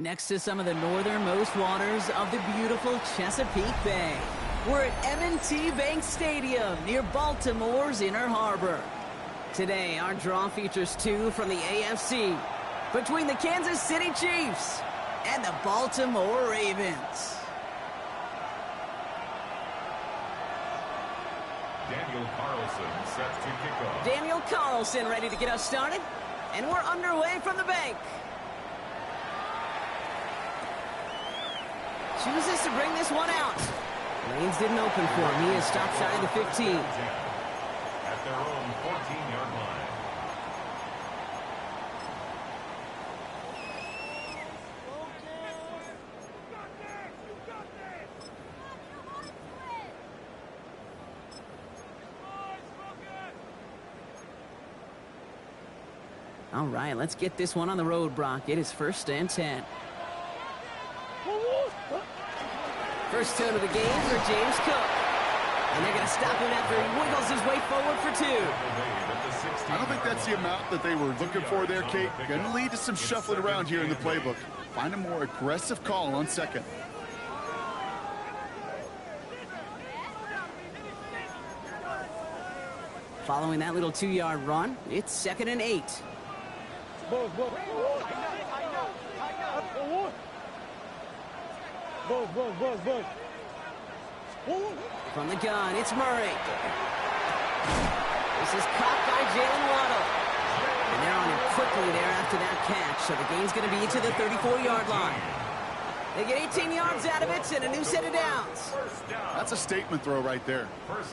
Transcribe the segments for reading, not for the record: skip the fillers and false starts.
next to some of the northernmost waters of the beautiful Chesapeake Bay. We're at M&T Bank Stadium near Baltimore's Inner Harbor. Today, our draw features two from the AFC between the Kansas City Chiefs and the Baltimore Ravens. Daniel Carlson set to kick off. Daniel Carlson ready to get us started, and we're underway from the bank. Chooses to bring this one out. Lanes didn't open for him. He is stopped shy of the 15. At their own 14-yard line. All right, let's get this one on the road, Brock. It is 1st and 10. First turn of the game for James Cook. And they're going to stop him after he wiggles his way forward for two. I don't think that's the amount that they were looking for there, Kate. Going to lead to some shuffling around here in the playbook. Find a more aggressive call on second. Following that little 2-yard run, it's 2nd and 8. From the gun, it's Murray. This is caught by Jalen Waddle. And they're on him quickly there after that catch, so the game's going to be to the 34-yard line. They get 18 yards out of it and a new set of downs. That's a statement throw right there.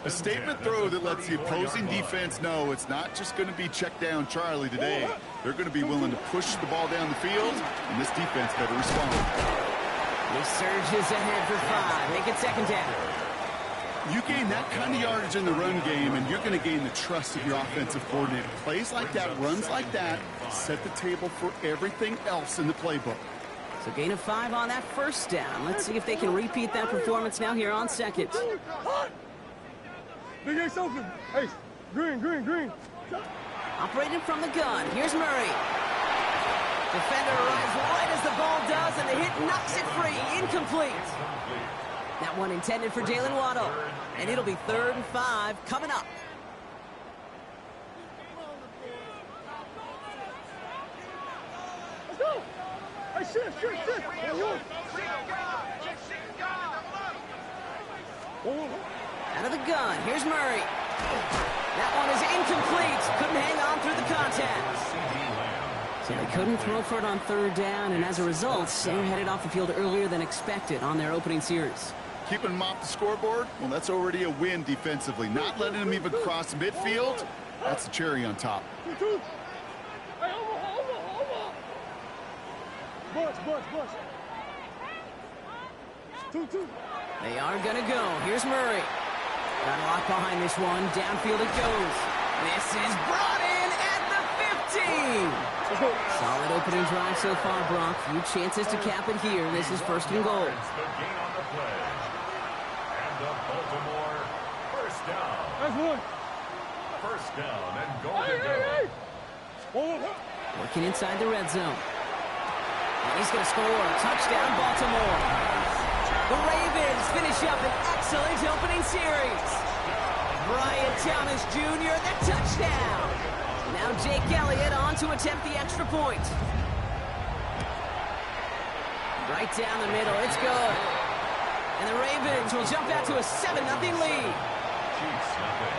A statement throw that lets the opposing defense know it's not just going to be check down Charlie today. They're going to be willing to push the ball down the field, and this defense better respond. He surges ahead for 5. Make it 2nd down. You gain that kind of yardage in the run game, and you're going to gain the trust of your offensive coordinator. Plays like that, runs like that, set the table for everything else in the playbook. So gain of 5 on that 1st down. Let's see if they can repeat that performance now here on 2nd. Big Ace open. Ace, green. Operating from the gun. Here's Murray. Defender arrives right as the ball does, and the hit knocks it free. Incomplete. That one intended for Jalen Waddle. And it'll be 3rd and 5 coming up. Let's go. Hey, shit. Out of the gun, here's Murray. That one is incomplete. Couldn't hang on through the contact. So they couldn't throw for it on 3rd down, and as a result, they're headed off the field earlier than expected on their opening series. Keeping them off the scoreboard, well, that's already a win defensively. Not letting them even cross midfield, that's the cherry on top. Bush. 2. They are going to go. Here's Murray. Got locked behind this one. Downfield it goes. This is brought in at the 15. Solid opening drive so far, Brock. Few chances to cap it here. This is 1st and goal. The gain on the play. And the Baltimore 1st down. That's one. 1st down and goal to go. Working inside the red zone. And he's going to score. Touchdown, Baltimore. The Ravens finish up an excellent opening series. Brian Thomas Jr., the touchdown. Now Jake Elliott on to attempt the extra point. Right down the middle, it's good. And the Ravens will jump out to a 7-0 lead. Chiefs nothing.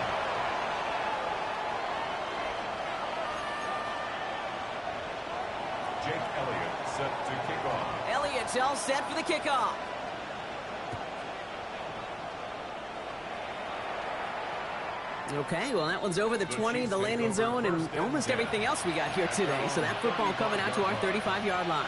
Jake Elliott set to kick off. Elliott's all set for the kickoff. Okay, well, that one's over the 20, the landing zone, and almost everything else we got here today. So that football coming out to our 35-yard line.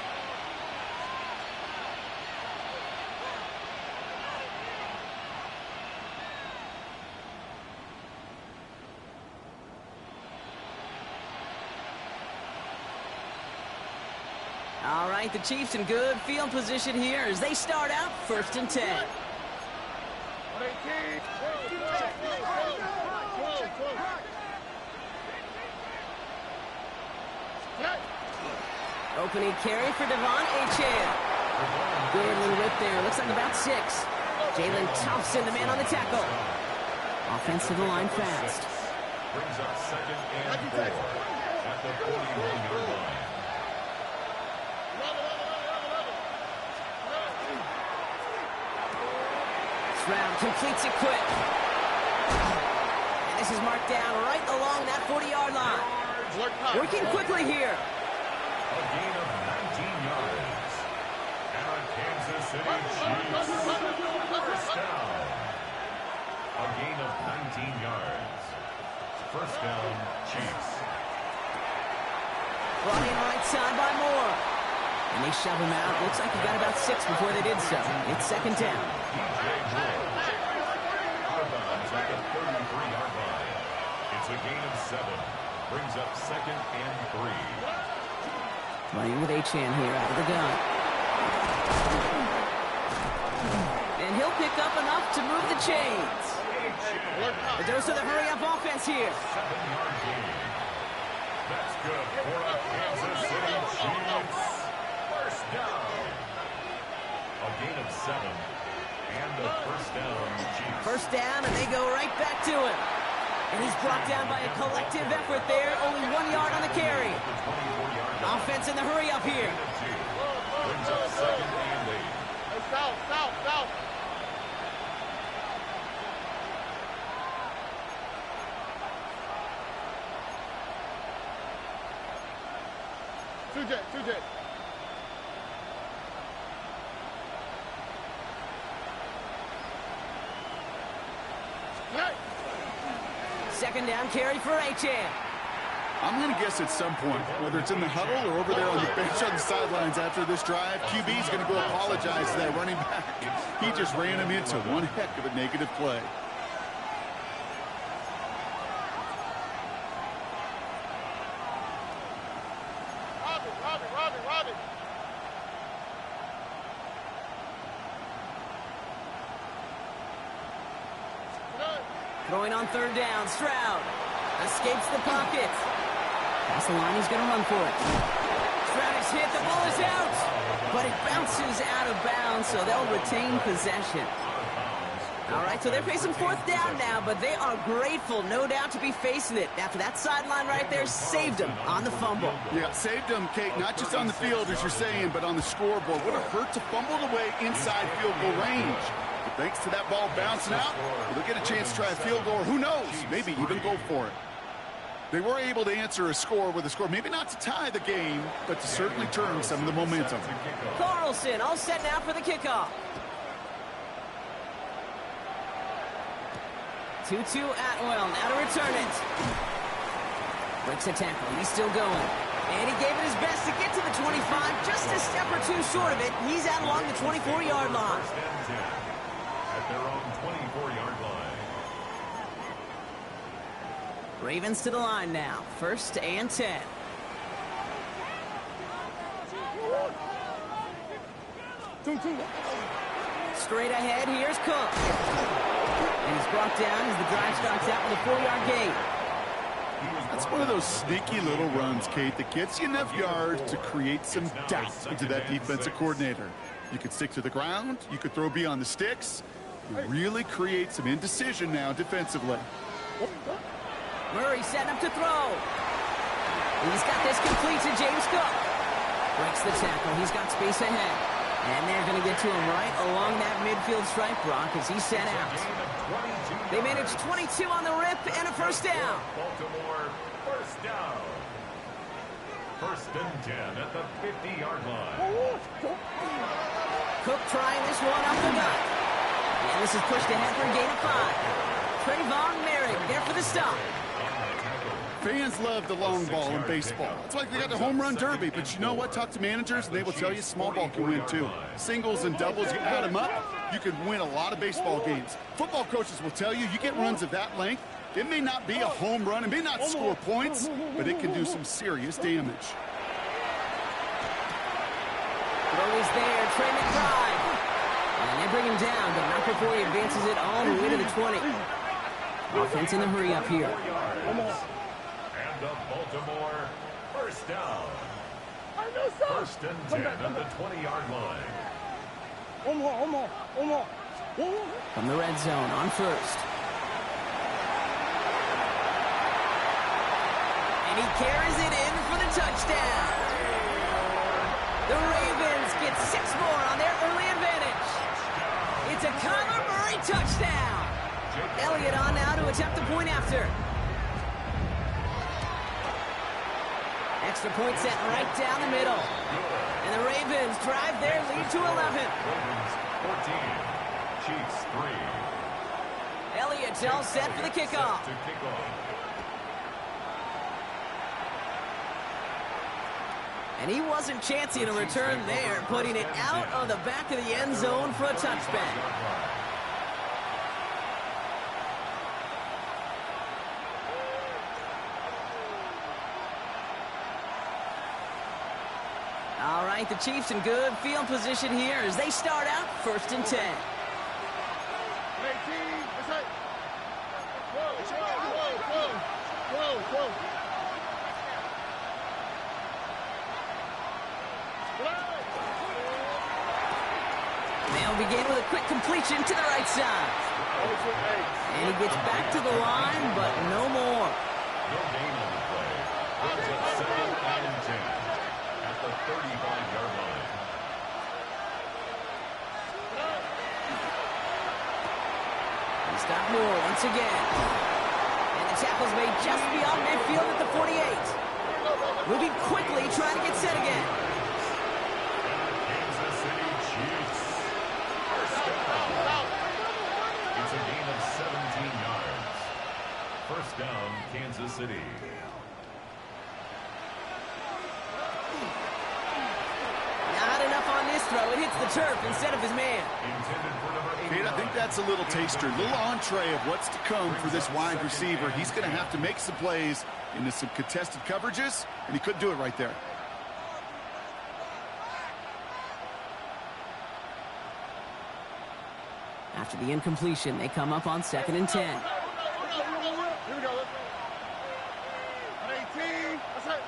All right, the Chiefs in good field position here as they start out 1st and 10. opening carry for Devon Achane. Good little rip there. Looks like about 6. Jalen Thompson, the man on the tackle. Offense to the line fast. Brings up second and 4 at the 41-yard line. Stroud completes it quick. And this is marked down right along that 40-yard line. Working quickly here. A gain of 19 yards. And a Kansas City Chiefs first down. A gain of 19 yards. First down, Chiefs. Brought in right side by Moore. And they shove him out. Looks like he got about 6 before they did so. It's second down. DJ Moore. Outbounds at the 33-yard line. It's a gain of 7. Brings up second and 3. Running with Achane here out of the gun. And he'll pick up enough to move the chains. The dose of the hurry-up offense here. 7-yard gain. That's good for a Kansas City Chiefs. First down. A gain of 7. And a first down, Chiefs. First down, and they go right back to him. And he's brought down by a collective effort there. Only 1 yard on the carry. Offense in the hurry-up here. Brings up second and 8. South. 2J. Second down carry for Achane. I'm going to guess at some point, whether it's in the huddle or over there on the bench on the sidelines after this drive, QB's going to go apologize to that running back. He just ran him into one heck of a negative play. Robbie. Throwing on third down, Stroud escapes the pocket. Past the line, he's going to run for it. Stroud is hit, the ball is out. But it bounces out of bounds, so they'll retain possession. All right, so they're facing fourth down now, but they are grateful, no doubt, to be facing it. After that sideline right there saved them on the fumble. Yeah, saved them, Kate, not just on the field, as you're saying, but on the scoreboard. Would have hurt to fumble away inside field goal range. But thanks to that ball bouncing out, they'll get a chance to try a field goal, or who knows, maybe even go for it. They were able to answer a score with a score, maybe not to tie the game, but to certainly turn some of the momentum. Carlson all set now for the kickoff. 2-2 Atwell, now to return it. Breaks a tackle, he's still going. And he gave it his best to get to the 25, just a step or two short of it. He's out along the 24-yard line. First and 10 at their own 24-yard line. Ravens to the line now, first and 10. Straight ahead, here's Cook. And he's brought down as the drive starts out with a 4-yard gain. That's one of those sneaky little runs, Kate, that gets you enough yards to create some doubt into that defensive coordinator. You could stick to the ground. You could throw beyond the sticks. You really create some indecision now defensively. Murray setting up to throw. He's got this complete to James Cook. Breaks the tackle. He's got space ahead. And they're going to get to him right along that midfield stripe, Brock, as he's set out. They managed 22 on the rip and a first down. Baltimore, first down. First and 10 at the 50-yard line. Cook trying this one up the gut. And this is pushed ahead for a gain of 5. Trayvon Merrick there for the stop. Fans love the long ball in baseball. It's like they got the home run derby, but you know what? Talk to managers, and they will tell you small ball can win too. Singles and doubles, you add them up, you can win a lot of baseball games. Football coaches will tell you, you get runs of that length, it may not be a home run, it may not score points, but it can do some serious damage. Throw is there, Trey McBride. And they bring him down, but not before he advances it all the way to the 20. Offense in the hurry up here. And the Baltimore first down. First and 10 at the 20-yard line. From the red zone on first. And he carries it in for the touchdown. The Ravens get 6 more on their early advantage. It's a Kyler Murray touchdown. Elliott on now to attempt the point after. Extra point set right down the middle. And the Ravens drive their lead to 11. Ravens 14, Chiefs 3. Elliott's all set for the kickoff. To kick off. And he wasn't chancing a return there, putting it out of the back of the end zone for a touchback. All right, the Chiefs in good field position here as they start out first and 10. They'll begin with a quick completion to the right side. And he gets back to the line, but no more. No gain on the play. Brings up 2nd and 10 at the 35-yard line. He stopped Moore once again. And the tackle's made just beyond midfield at the 48. Moving quickly, trying to get set again. Kansas City Chiefs. First down. It's a gain of 17 yards. First down, Kansas City. Not enough on this throw. It hits the turf instead of his man. Intended for number 8. Kate, I think that's a little taster, a little entree of what's to come for this wide receiver. He's going to have to make some plays into some contested coverages, and he couldn't do it right there. After the incompletion, they come up on 2nd and 10. Here we go. 18. That's it.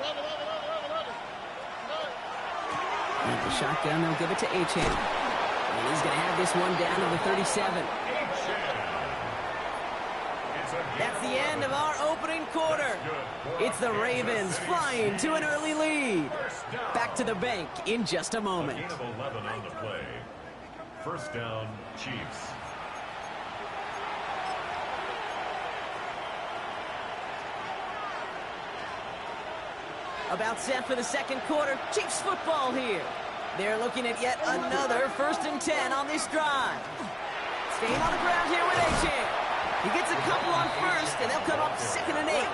11. And the shotgun, they'll give it to Achane. And he's going to have this one down to the 37. That's the end of our opening quarter. It's the Ravens flying to an early lead. Back to the bank in just a moment. Gain of 11 on the play. First down, Chiefs. About set for the second quarter. Chiefs football here. They're looking at yet another 1st and 10 on this drive. Staying on the ground here with Achane. He gets a couple on first, and they'll come up 2nd and 8.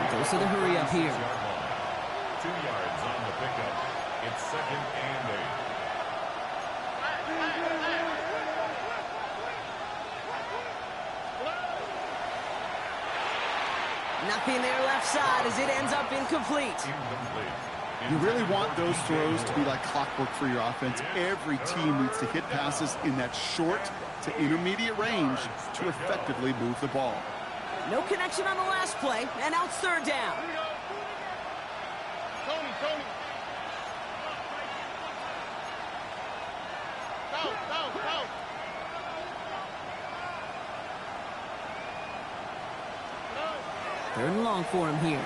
Goes to the hurry up here. 2 yards on the pickup. It's 2nd and 8. Nothing there left side as it ends up incomplete. You really want those throws to be like clockwork for your offense. Every team needs to hit passes in that short to intermediate range to effectively move the ball. No connection on the last play, and now it's 3rd down. Tony. Down. 3rd and long for him here.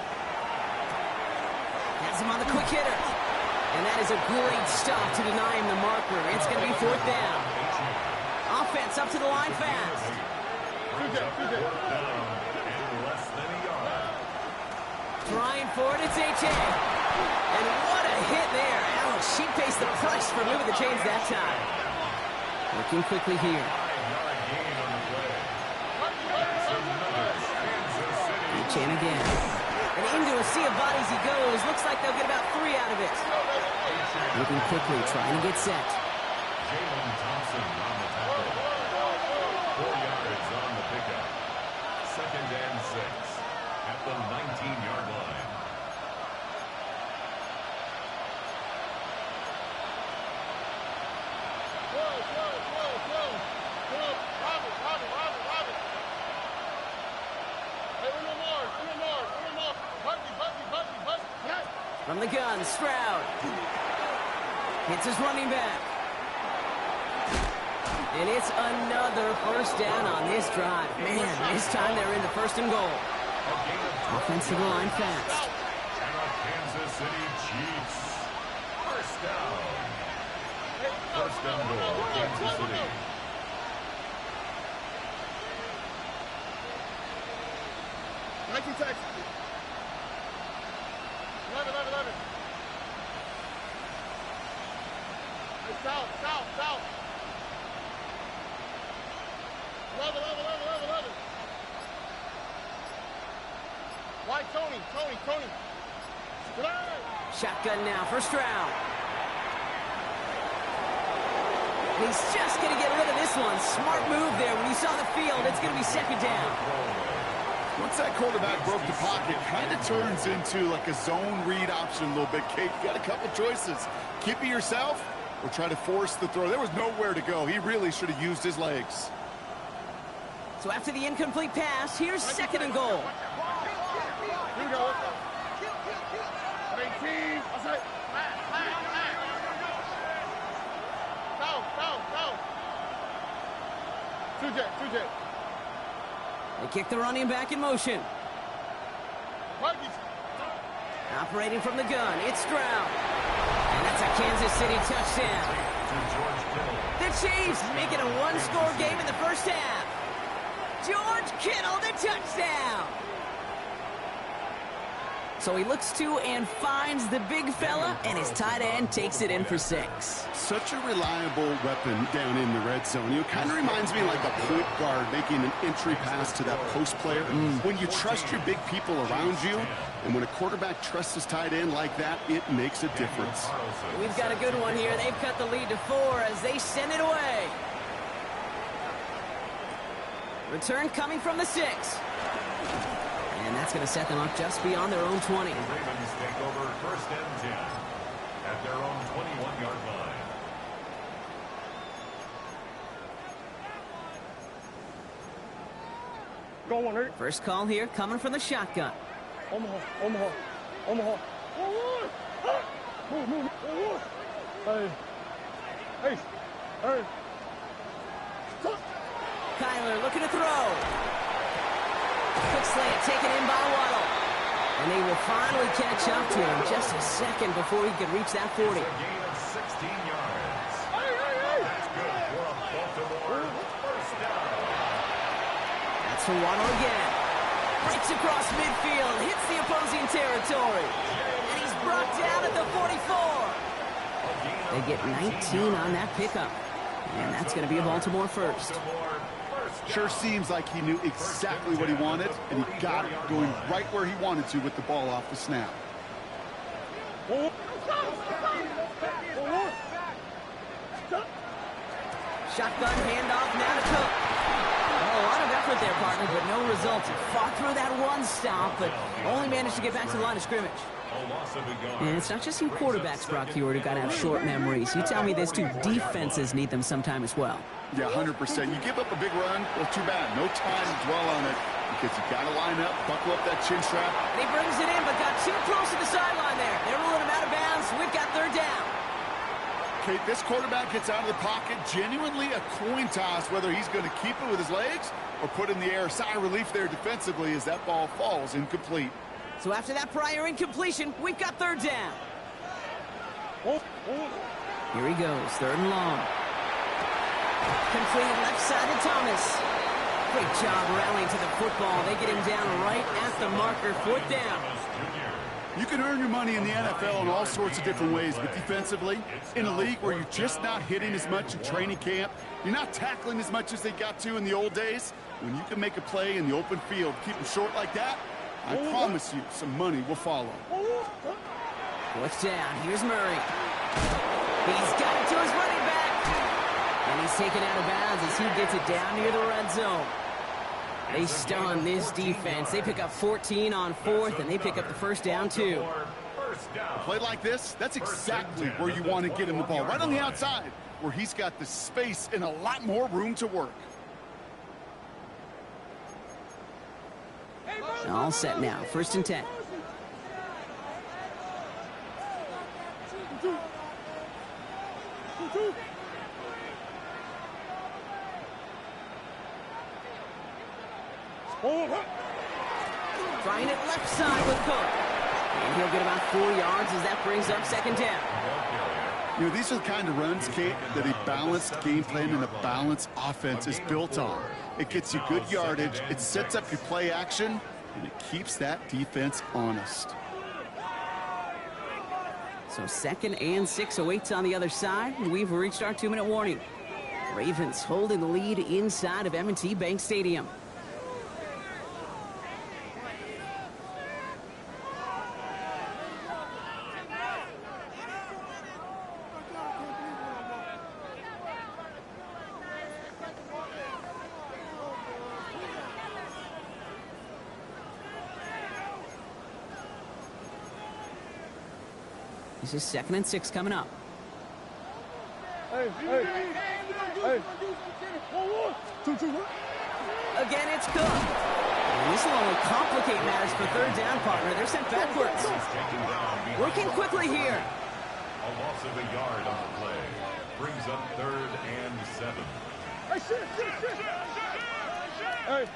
Has him on the quick hitter. And that is a great stop to deny him the marker. It's going to be 4th down. Offense up to the line fast. Trying for it, it's Achane. And what a hit there. Ouch, she faced the price for moving the chains that time. Working quickly here. Achane again. And into a sea of bodies he goes. Looks like they'll get about 3 out of it. Moving quickly, trying to get set. Jalen Thompson on the tackle. 4 yards on the pickup. 2nd and 6 at the 19-yard line. Robert. Hey, one more. Buggy. From the gun, Stroud. Hits his running back. And it's another first down on this drive. Man, this time they're into first and goal. Offensive line fast. And the Kansas City Chiefs. First down. First and goal, Kansas City. Nike Texas. 11. Hey, south. 11. White Tony. Shotgun now for Stroud. He's just going to get rid of this one. Smart move there. When you saw the field, it's going to be second down. Once that quarterback broke the pocket, kind of turns into like a zone read option a little bit. Kate, you got a couple choices. Keep it yourself or try to force the throw. There was nowhere to go. He really should have used his legs. So after the incomplete pass, here's second and goal. Here we go. 18. That's it. South. 2J. They kick the running back in motion. Vikings. Operating from the gun, it's Stroud. And that's a Kansas City touchdown. The Chiefs make it a one-score game in the first half. George Kittle, the touchdown. So he looks to and finds the big fella, and his tight end takes it in for 6. Such a reliable weapon down in the red zone. It kind of reminds me like a point guard making an entry pass to that post player. When you trust your big people around you, and when a quarterback trusts his tight end like that, it makes a difference. We've got a good one here. They've cut the lead to 4 as they send it away. Return coming from the 6. And that's going to set them up just beyond their own 20. The Ravens take over first and 10 at their own 21-yard line. Go on, Eric. First call here coming from the shotgun. Omaha. Move. Hey. Kyler looking to throw. Quick slant taken in by Waddle. And they will finally catch up to him just a second before he could reach that 40. A gain of 16 yards. That's good for a Baltimore first down. That's for Waddle again. Breaks across midfield, hits the opposing territory. And he's brought down at the 44. They get 19 on that pickup. And that's going to be a Baltimore first. Sure seems like he knew exactly what he wanted, and he got it going right where he wanted to with the ball off the snap. Shotgun handoff now to Cook. Oh, a lot of effort there, partner, but no results. He fought through that one stop, but only managed to get back to the line of scrimmage. And it's not just you quarterbacks, Brock Huard, who got to have short memories. You tell me this too, defenses need them sometime as well. Yeah, 100%. You give up a big run, well, too bad. No time to dwell on it because you got to line up, buckle up that chin strap. And he brings it in, but got too close to the sideline there. They're ruling him out of bounds. We've got third down. Okay, this quarterback gets out of the pocket, genuinely a coin toss whether he's going to keep it with his legs or put in the air. Sigh of relief there defensively as that ball falls incomplete. So after that prior incompletion, we've got third down. Here he goes, third and long. Complete left side to Thomas. Great job rallying to the football. They get him down right at the marker, fourth down. You can earn your money in the NFL in all sorts of different ways, but defensively, in a league where you're just not hitting as much in training camp, you're not tackling as much as they got to in the old days, when you can make a play in the open field, keep them short like that, I promise you some money will follow. Fourth down, here's Murray. He's got it to his running back. And he's taken out of bounds as he gets it down near the red zone. They stun this defense. They pick up 14 on fourth, and they pick up the first down, too. A play like this, that's exactly where you want to get him the ball. Right on the outside, where he's got the space and a lot more room to work. All set now, first and 10. Trying it left side with Cook. And he'll get about 4 yards as that brings up second down. You know, these are the kind of runs, Kate, that a balanced game plan and a balanced offense is built on. It gets you good yardage, it sets up your play action, and it keeps that defense honest. So 2nd and 6 awaits on the other side. We've reached our 2-minute warning. Ravens holding the lead inside of M&T Bank Stadium. This is 2nd and 6 coming up. Hey. Again, it's Cook. And this will only complicate matters for third down, partner. They're sent backwards. Working quickly here. A loss of a yard on the play. Brings up 3rd and 7. Hey, shit. Hey.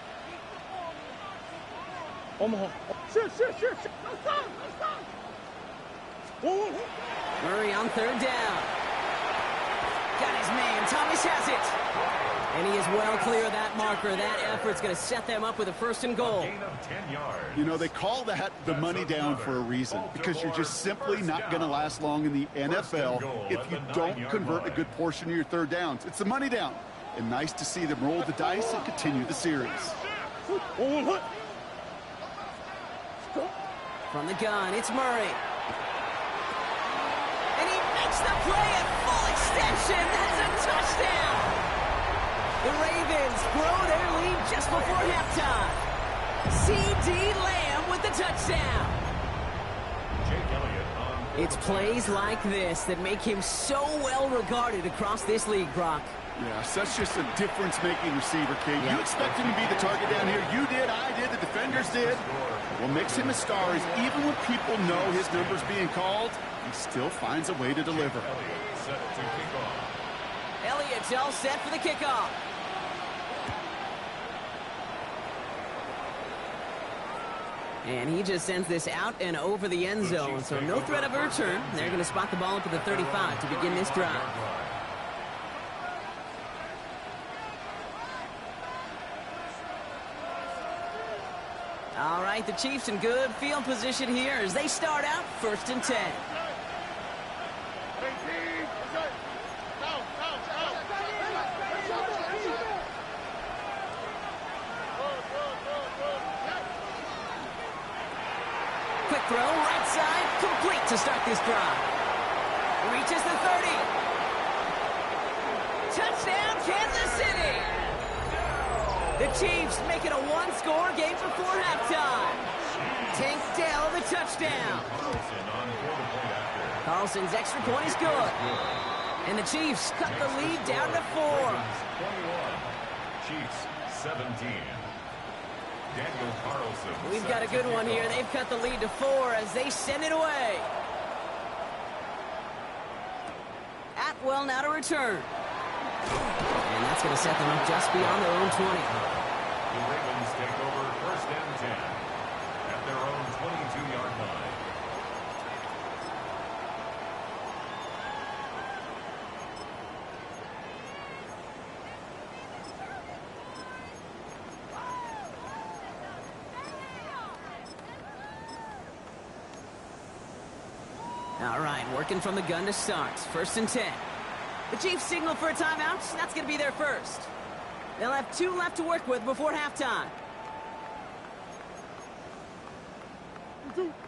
Omaha. Shit. Let's go. Murray on 3rd down. Got his man. Thomas has it. And he is well clear of that marker. That effort's going to set them up with a 1st and goal. Gain of 10 yards. You know, they call that the money down for a reason, because you're just simply not going to last long in the NFL if you don't convert a good portion of your 3rd downs. It's the money down. And nice to see them roll the dice and continue the series. From the gun, it's Murray. And he makes the play at full extension. That's a touchdown. The Ravens grow their lead just before halftime. C.D. Lamb with the touchdown. Jake Elliott on. It's plays like this that make him so well regarded across this league, Brock. Yeah, such just a difference-making receiver, Kate. You expect him to be the target down here. You did, I did, the defenders did. What makes him a star is even when people know his number's being called, he still finds a way to deliver. Elliott set to kick off. Elliott's all set for the kickoff. And he just sends this out and over the end zone, so no threat of a return. They're going to spot the ball up at the 35 to begin this drive. All right, the Chiefs in good field position here as they start out 1st and 10. Quick throw, right side, complete to start this drive. Reaches the 30. Touchdown, Kansas City. The Chiefs make it a one-score game before halftime. Tank Dell the touchdown. Carlson's extra point is good. And the Chiefs cut the lead down to 4. 21. Chiefs 17. Daniel Carlson. We've got a good one here. They've cut the lead to 4 as they send it away. Atwell now to return. And that's going to set them up just beyond their own 20. The Ravens take over 1st and 10 at their own 22-yard line. All right, working from the gun to start. 1st and 10. The Chiefs signal for a timeout. That's going to be their first. They'll have 2 left to work with before halftime.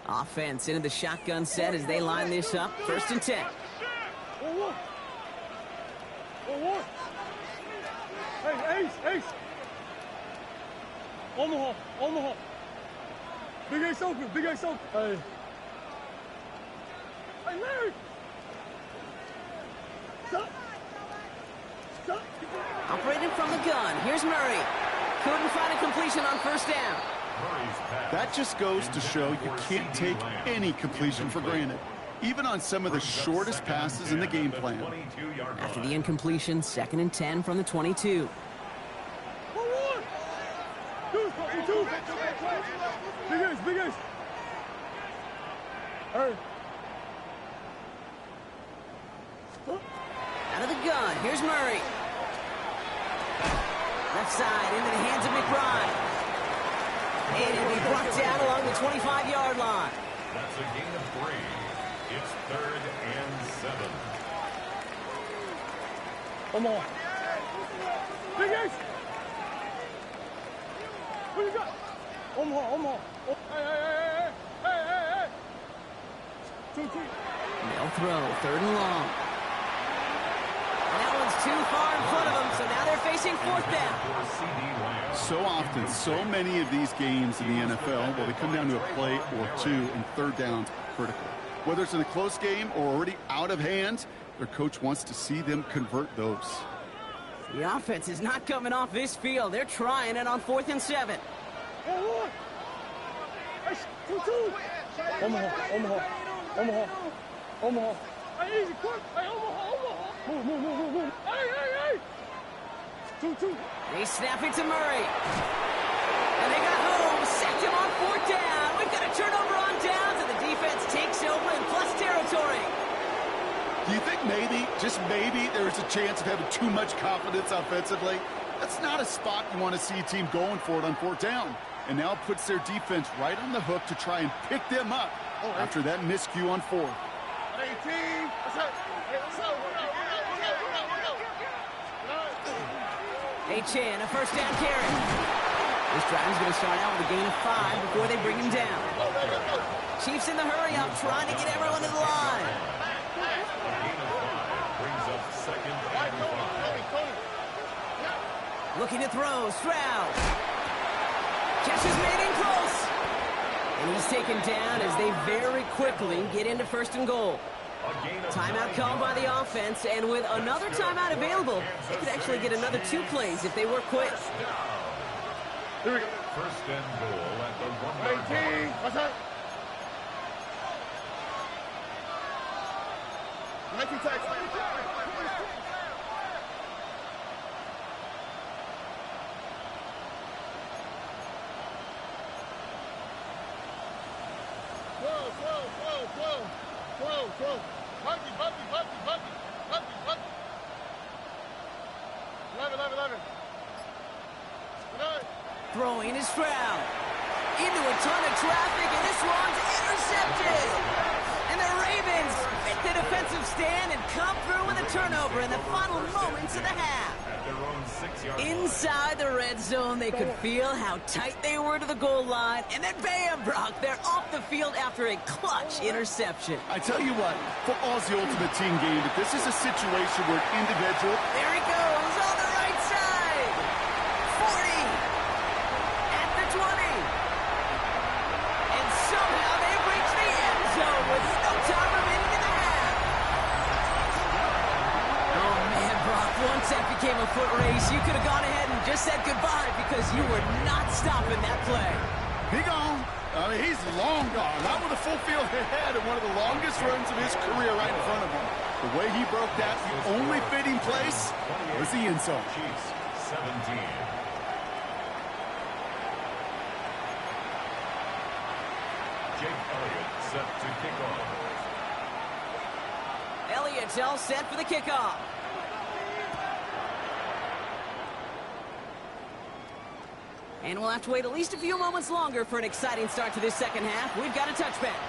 Offense into the shotgun set as they line this up. 1st and 10. Hey, Ace. Omaha. Big Ace open. Hey. Hey, Larry. Stop. Operating from the gun. Here's Murray. Couldn't find a completion on 1st down. That just goes to show you can't take any completion for granted, even on some of the shortest passes in the game plan. After the incompletion, 2nd and 10 from the 22. Two. Big Ace. Hey. Out of the gun, here's Murray. Left side into the hands of McBride. And it'll be brought down along the 25-yard line. That's a gain of 3. It's 3rd and 7. Omaha. Big Ace. What you got? Omaha. Oh, hey. 2. They'll throw, 3rd and long. And that one's too far in front of them, so now they're facing 4th down. So often, so many of these games in the NFL, well, they come down to a play or two, and 3rd downs critical. Whether it's in a close game or already out of hand, their coach wants to see them convert those. The offense is not coming off this field. They're trying it on 4th and 7. Hey, Lord. Hey, 2. Omaha. Hey, easy, quick. Hey, Omaha. Move. Hey. 2. They snap it to Murray. And they got home. Sacked him on 4th down. We've got a turnover on downs, and the defense takes over in plus territory. Do you think maybe, just maybe, there's a chance of having too much confidence offensively? That's not a spot you want to see a team going for it on 4th down. And now it puts their defense right on the hook to try and pick them up after that miscue on 4th. 18. Achane, a 1st down carry. This drive is going to start out with a gain of 5 before they bring him down. Chiefs in the hurry-up, trying to get everyone to the line. Brings up 2nd and 5. Looking to throw, Stroud. Catch is made in close. And he's taken down as they very quickly get into 1st and goal. Timeout called by the offense, and with another timeout available, they could actually get another 2 plays if they work quick. Here we go. 1st and goal at the 1-yard 18. line. What's that? 19 tags. Whoa. Bucky. 11. Throwing is Stroud. Into a ton of traffic, and this one's intercepted. And the Ravens fit the defensive stand and come through with a turnover in the final moments of the half. At their own 6-yard line. Inside the red zone, they could feel how tight they were to the goal line. And then bam, Brock, they're off the field after a clutch interception. I tell you what, football's the ultimate team game, but this is a situation where an individual... There he goes on the right side. 40. At the 20. And somehow they've reached the end zone with no time remaining in the half. Oh, man, Brock, once that became a foot race, you could have gone ahead and just said goodbye because you were not stopping that play. He gone. I mean, he's long gone. Not with a full field ahead and one of the longest runs of his career right in front of him. The way he broke that, the only fitting place was the end zone. Chiefs 17. Jake Elliott set to kick off. Elliott's all set for the kickoff. And we'll have to wait at least a few moments longer for an exciting start to this second half. We've got a touchback.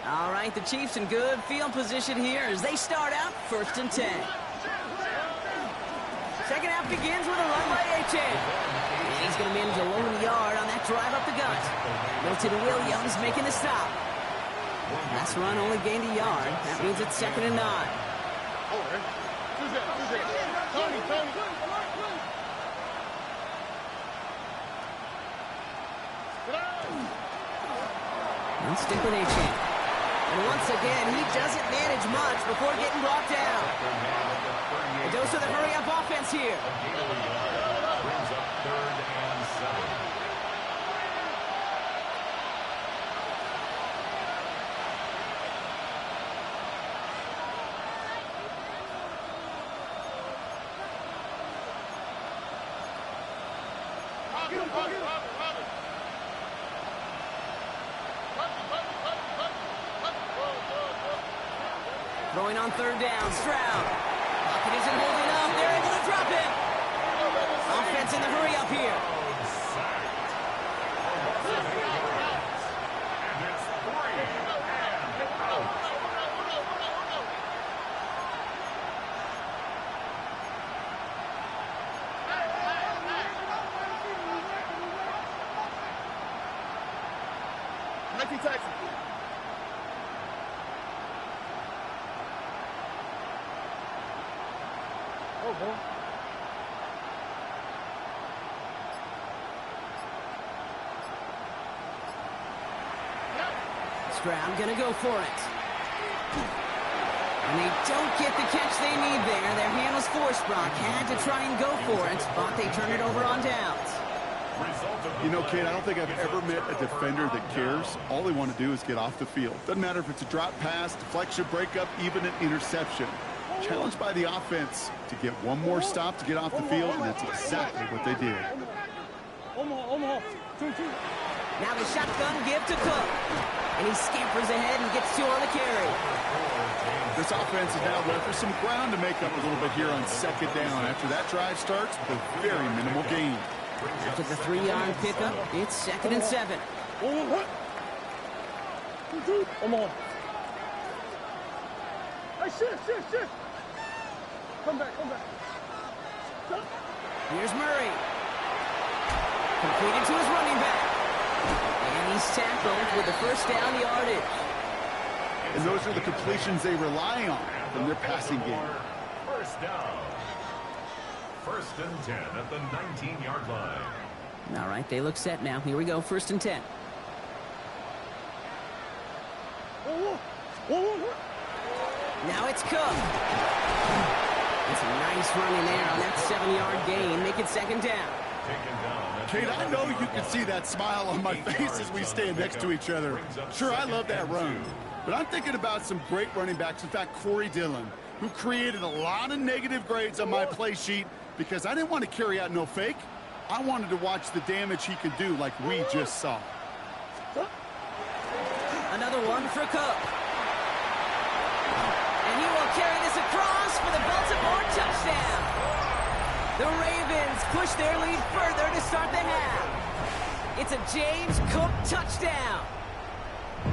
All right, the Chiefs in good field position here as they start out 1st and 10. Second half begins with a run by Achane. He's going to manage a low in the yard on that drive up the gut. Milton Williams making the stop. Last run only gained a yard. That means it's 2nd and 9. Tony. Let's stick with Achane. And once again, he doesn't manage much before getting brought down. A dose of the hurry-up offense here. Brings up 3rd and 7. Throwing on third down, Stroud. Pocket isn't holding up. They're able to drop it. Offense in the hurry up here. And it's 3 and out. Nike Texas. Oh, boy. Stroud gonna go for it. And they don't get the catch they need there. Their hand was forced, Brock. Had to try and go for it, but they turn it over on downs. You know, kid, I don't think I've ever met a defender that cares. All they want to do is get off the field. Doesn't matter if it's a drop pass, deflection, breakup, even an interception. Challenged by the offense to get one more stop to get off the field, and that's exactly what they did. Now the shotgun give to Cook. And he scampers ahead and gets 2 on the carry. This offense is now left for some ground to make up a little bit here on second down. After that drive starts with a very minimal gain. After the 3-yard pickup, it's 2nd and 7. Hey, shift. Come back. Here's Murray. Completed to his running back. And he's tackled with the first down yardage. And those are the completions they rely on from their passing game. First down. 1st and 10 at the 19-yard line. All right, they look set now. Here we go, 1st and 10. Now it's Cook. It's a nice run in there on that 7-yard gain. Make it 2nd down. Kate, I know you can see that smile on my face as we stand next to each other. Sure, I love that run. But I'm thinking about some great running backs. In fact, Corey Dillon, who created a lot of negative grades on my play sheet because I didn't want to carry out no fake. I wanted to watch the damage he could do like we just saw. Another one for Cook. And he will carry this across for the Baltimore touchdown. The Ravens push their lead further to start the half. It's a James Cook touchdown.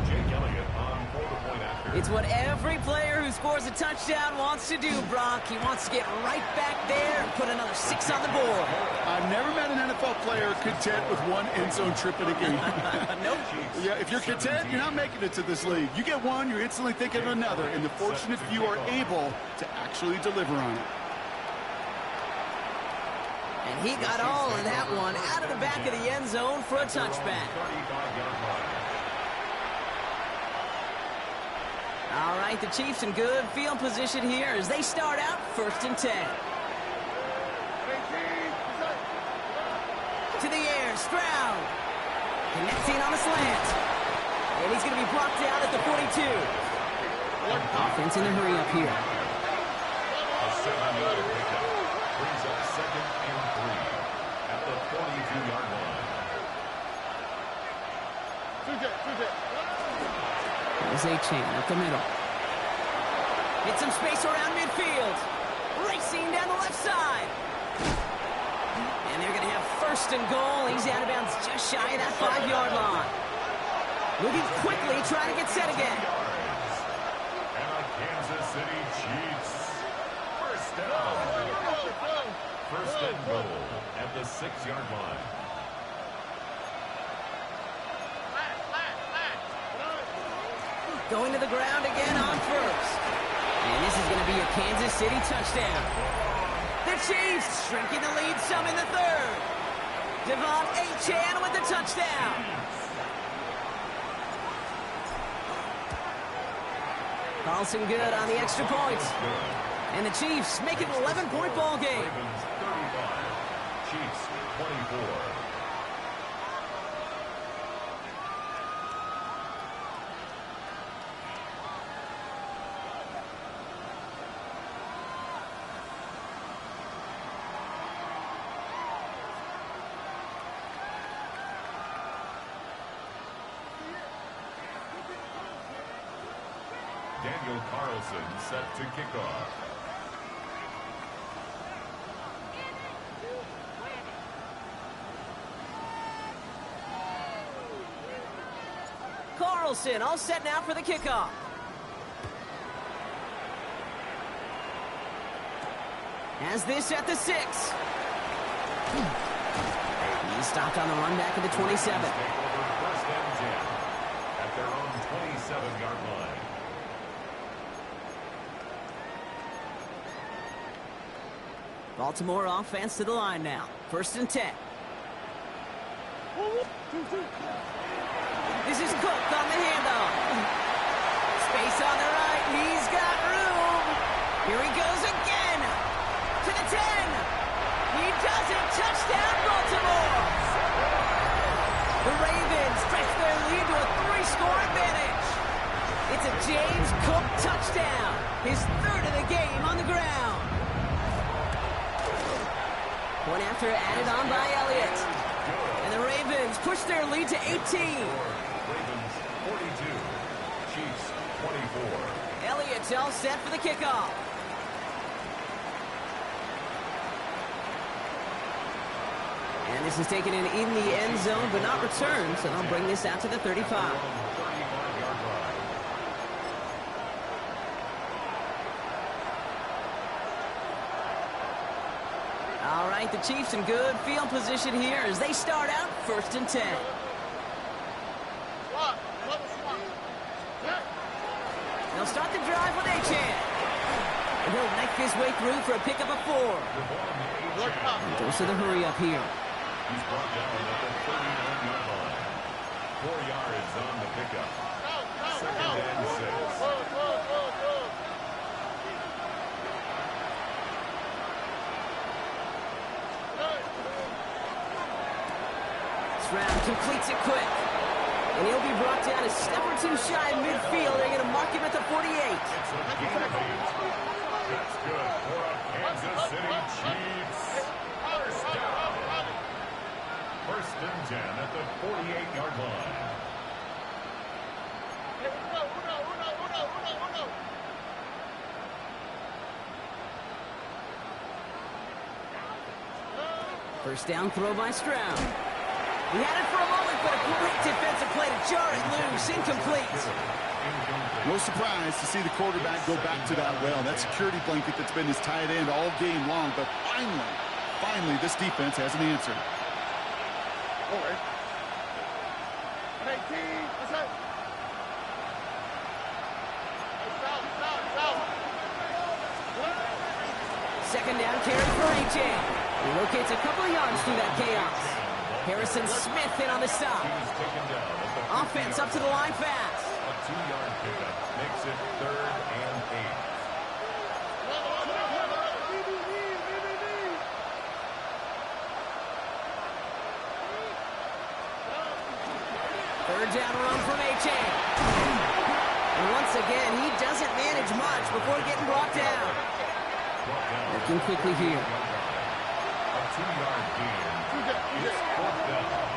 Jake Elliott on for the point after. It's what every player who scores a touchdown wants to do, Brock. He wants to get right back there and put another 6 on the board. I've never met an NFL player content with one end zone trip in a game. Nope. Yeah, if you're content, you're not making it to this league. You get one, you're instantly thinking of another, and the fortunate few are able to actually deliver on it. And he got all of that one out of the back of the end zone for a touchback. All right, the Chiefs in good field position here as they start out 1st and 10. To the air, Stroud. Connecting on a slant. And he's going to be brought down at the 42. Offense in a hurry up here. A 7-yard pickup brings up 2nd and 3 at the 42-yard line. There's A-Chain up the middle. Get some space around midfield. Racing down the left side. And they're going to have 1st and goal. He's out of bounds just shy of that 5-yard line. Moving quickly, trying to get set again. And the Kansas City Chiefs. 1st down. 1st and goal at the 6-yard line. Going to the ground again on 1st. And this is going to be a Kansas City touchdown. The Chiefs shrinking the lead some in the 3rd. Devon Achane with the touchdown. Carlson good on the extra point. And the Chiefs make it an 11-point ball game. Ravens 35, Chiefs 24. Daniel Carlson set to kick off. Carlson all set now for the kickoff. Has this at the 6. He's stopped on the run back at the 27. First and 10 at their own 27-yard line. Baltimore offense to the line now. First and 10. This is Cook on the handoff. Space on the right. He's got room. Here he goes again. To the 10. He does it. Touchdown, Baltimore. The Ravens stretch their lead to a 3-score advantage. It's a James Cook touchdown. His 3rd of the game on the ground. One after added on by Elliott. And the Ravens push their lead to 18. Ravens 42, Chiefs 24. Elliott's all set for the kickoff. And this is taken in the end zone, but not returned, so they'll bring this out to the 35. All right, the Chiefs in good field position here as they start out first and 10. They'll start the drive with Achane. And he'll make his way through for a pickup of 4. And goes to the hurry up here. He's brought down at the 39-yard line. 4 yards on the pickup. Second and 6. Stroud completes it quick. And he'll be brought down a step or 2 shy of midfield. They're going to mark him at the 48. It's a gain of 8. That's good for a Kansas City Chiefs. First down. First and 10 at the 48-yard line. First down throw by Stroud. He had it for a moment, but a great defensive play to jar it loose. Incomplete. No surprise to see the quarterback go back to that well. That security blanket that's been his tight end all game long. But finally, this defense has an answer. Second down carry for Achane. He locates a couple of yards through that chaos. Harrison Smith in on the stop. Offense up to the line fast. A 2-yard pickup makes it 3rd and 8. Third down run from Achane. And once again, he doesn't manage much before getting brought down. Looking quickly here. A 2-yard gain. It's 4th down.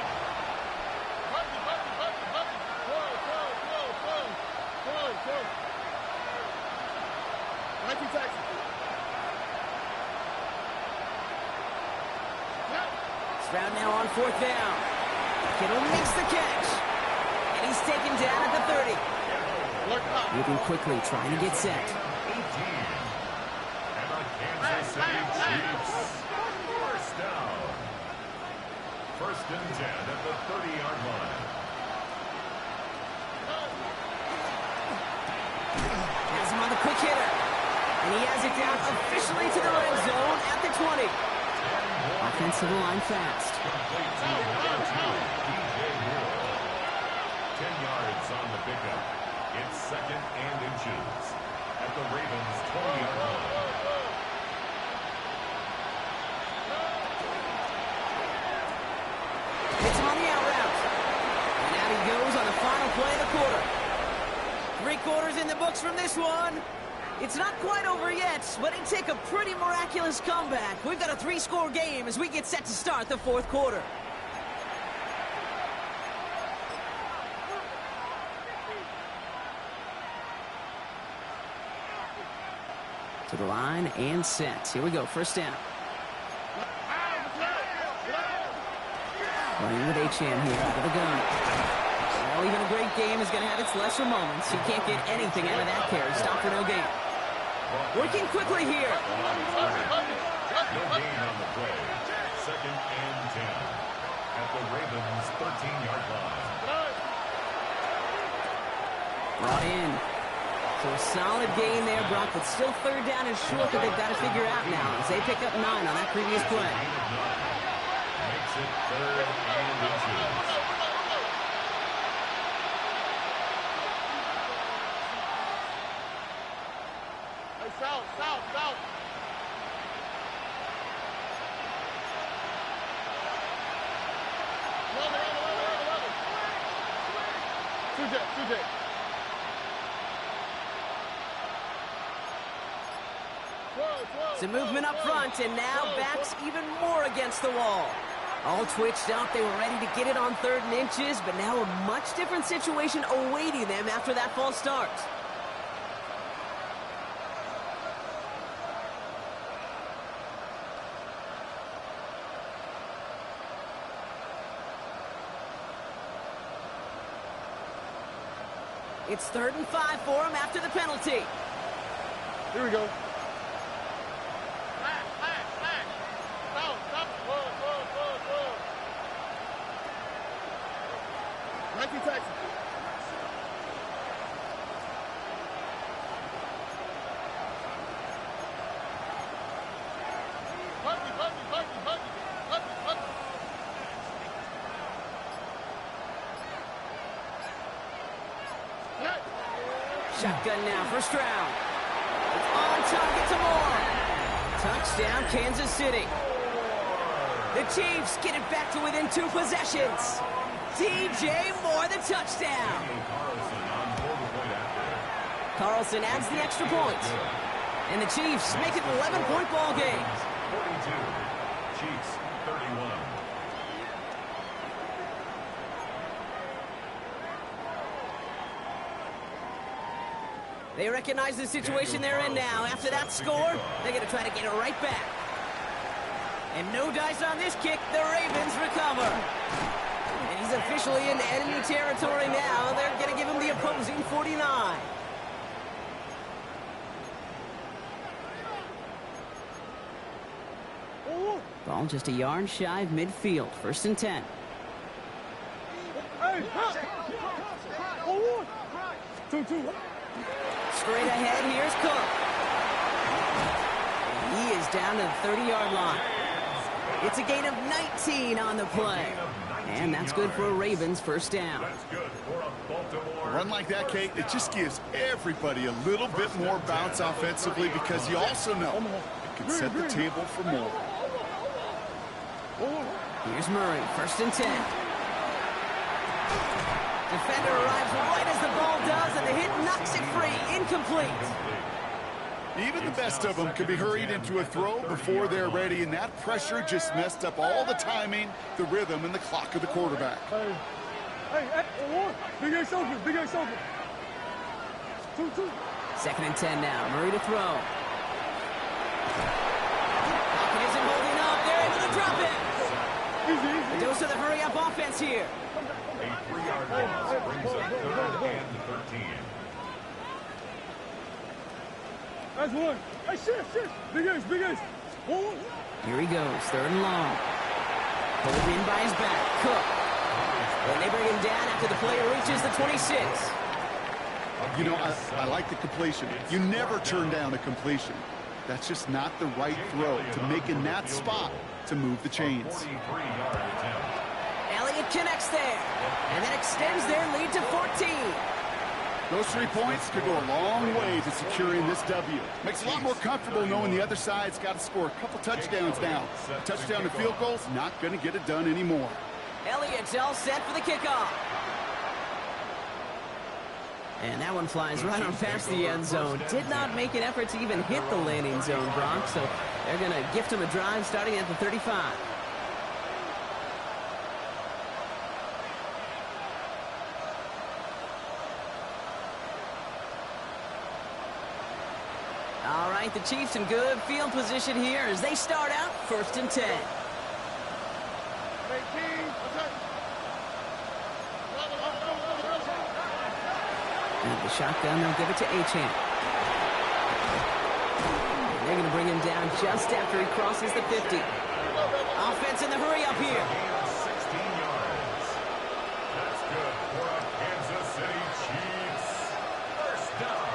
Stroud now on 4th down. Kittle makes the catch. And he's taken down at the 30. Moving quickly, trying to get set. 18. And the Kansas City Chiefs. First down. First and 10 at the 30-yard line. Has him on the quick hitter. And he has it down officially to the red zone at the 20. Offensive line fast. Complete to number 2, DJ Moore. 10 yards on the pickup. It's 2nd and inches at the Ravens' 20-yard line. Hits him on the out route. And out he goes on the final play of the quarter. 3 quarters in the books from this one. It's not quite over yet, but it took a pretty miraculous comeback. We've got a 3-score game as we get set to start the 4th quarter. To the line and set. Here we go, first down. Playing with Achane here out of the gun. Well, even a great game is going to have its lesser moments. You can't get anything out of that carry. Stop for no gain. Working quickly here. No gain on the play. Second and 10 at the Ravens' 13-yard line. Brought in. So a solid gain there, Brock, but still third down is short that they've got to figure out now as they pick up 9 on that previous play. Makes it third and inches. Hey, south. Two J. Some movement up front, and now backs even more against the wall. All twitched up, they were ready to get it on 3rd and inches, but now a much different situation awaiting them after that false start. It's 3rd and 5 for him after the penalty. Here we go. Nike taxi. Shotgun now, first round. It's on target to Moore. Touchdown, Kansas City. The Chiefs get it back to within 2 possessions. DJ Moore, the touchdown. Carlson adds the extra point. And the Chiefs make it an 11-point ball game. 42, Chiefs 31. They recognize the situation they're in now. After that score, they're going to try to get it right back. And no dice on this kick. The Ravens recover. And he's officially in enemy territory now. They're going to give him the opposing 49. Ball just a yard shy of midfield. 1st and 10. Hey, 2-2. Straight ahead, here's Cook. He is down to the 30-yard line. It's a gain of 19 on the play. And that's good for a Ravens first down. That's good for a Baltimore. A run like that, Kate, it just gives everybody a little bit more bounce offensively because you also know it can set the table for more. Here's Murray, 1st and 10. Defender arrives right as the ball does, and the hit knocks it free. Incomplete. Even the best of them can be hurried into a throw before they're ready, and that pressure just messed up all the timing, the rhythm, and the clock of the quarterback. Hey, Big Ace open. 2-2. 2nd and 10 now. Murray to throw. Pocket isn't holding up. They're able to drop it. Easy. A dose of the hurry-up offense here. A 3-yard loss brings up 3rd and 13. That's one. Hey, shit. Big Ace. One. Here he goes, 3rd and long. Pulled in by his back. Cook. And they bring him down after the player reaches the 26. You know, I like the completion. You never turn down a completion. That's just not the right throw to make in that spot to move the chains. 43-yard attempt. Elliott connects there. And then extends their lead to 14. Those 3 points could go a long way to securing this W. Makes it a lot more comfortable knowing the other side's got to score a couple touchdowns now. Touchdown and field goals, not going to get it done anymore. Elliott's all set for the kickoff. And that one flies right on past the end zone. Did not make an effort to even hit the landing zone, Brock. So they're going to gift him a drive starting at the 35. All right, right, the Chiefs in good field position here as they start out 1st and 10. And the shotgun, they'll give it to Achane. They're going to bring him down just after he crosses the 50. Offense in the hurry up here. 16 yards. That's good for a Kansas City Chiefs. First down.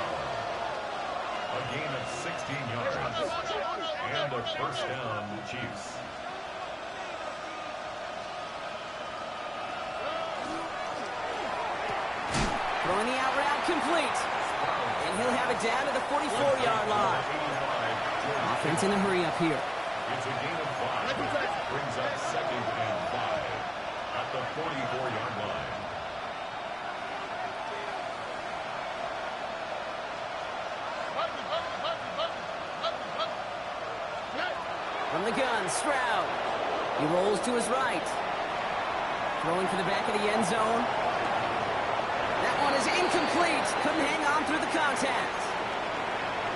A gain of 16 yards. And a first down, Chiefs. Throwing the out route complete. And he'll have it down to the 44-yard line. Offense in the hurry up here. It's a gain of 5. Brings up 2nd and 5 at the 44-yard line. From the gun, Stroud. He rolls to his right. Throwing to the back of the end zone. That one is incomplete. Couldn't hang on through the contact.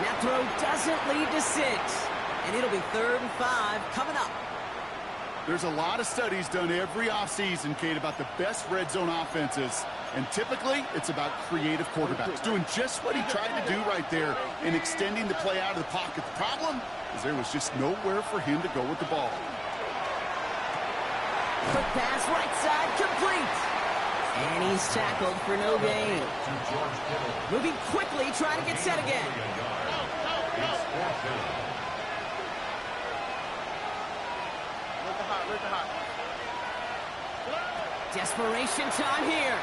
That throw doesn't lead to 6. And it'll be 3rd and 5 coming up. There's a lot of studies done every offseason, Kate, about the best red zone offenses. And typically, it's about creative quarterbacks doing just what he tried to do right there and extending the play out of the pocket. The problem is there was just nowhere for him to go with the ball. Quick pass, right side, complete. And he's tackled for no gain. Moving quickly, trying to get set again. Desperation time here.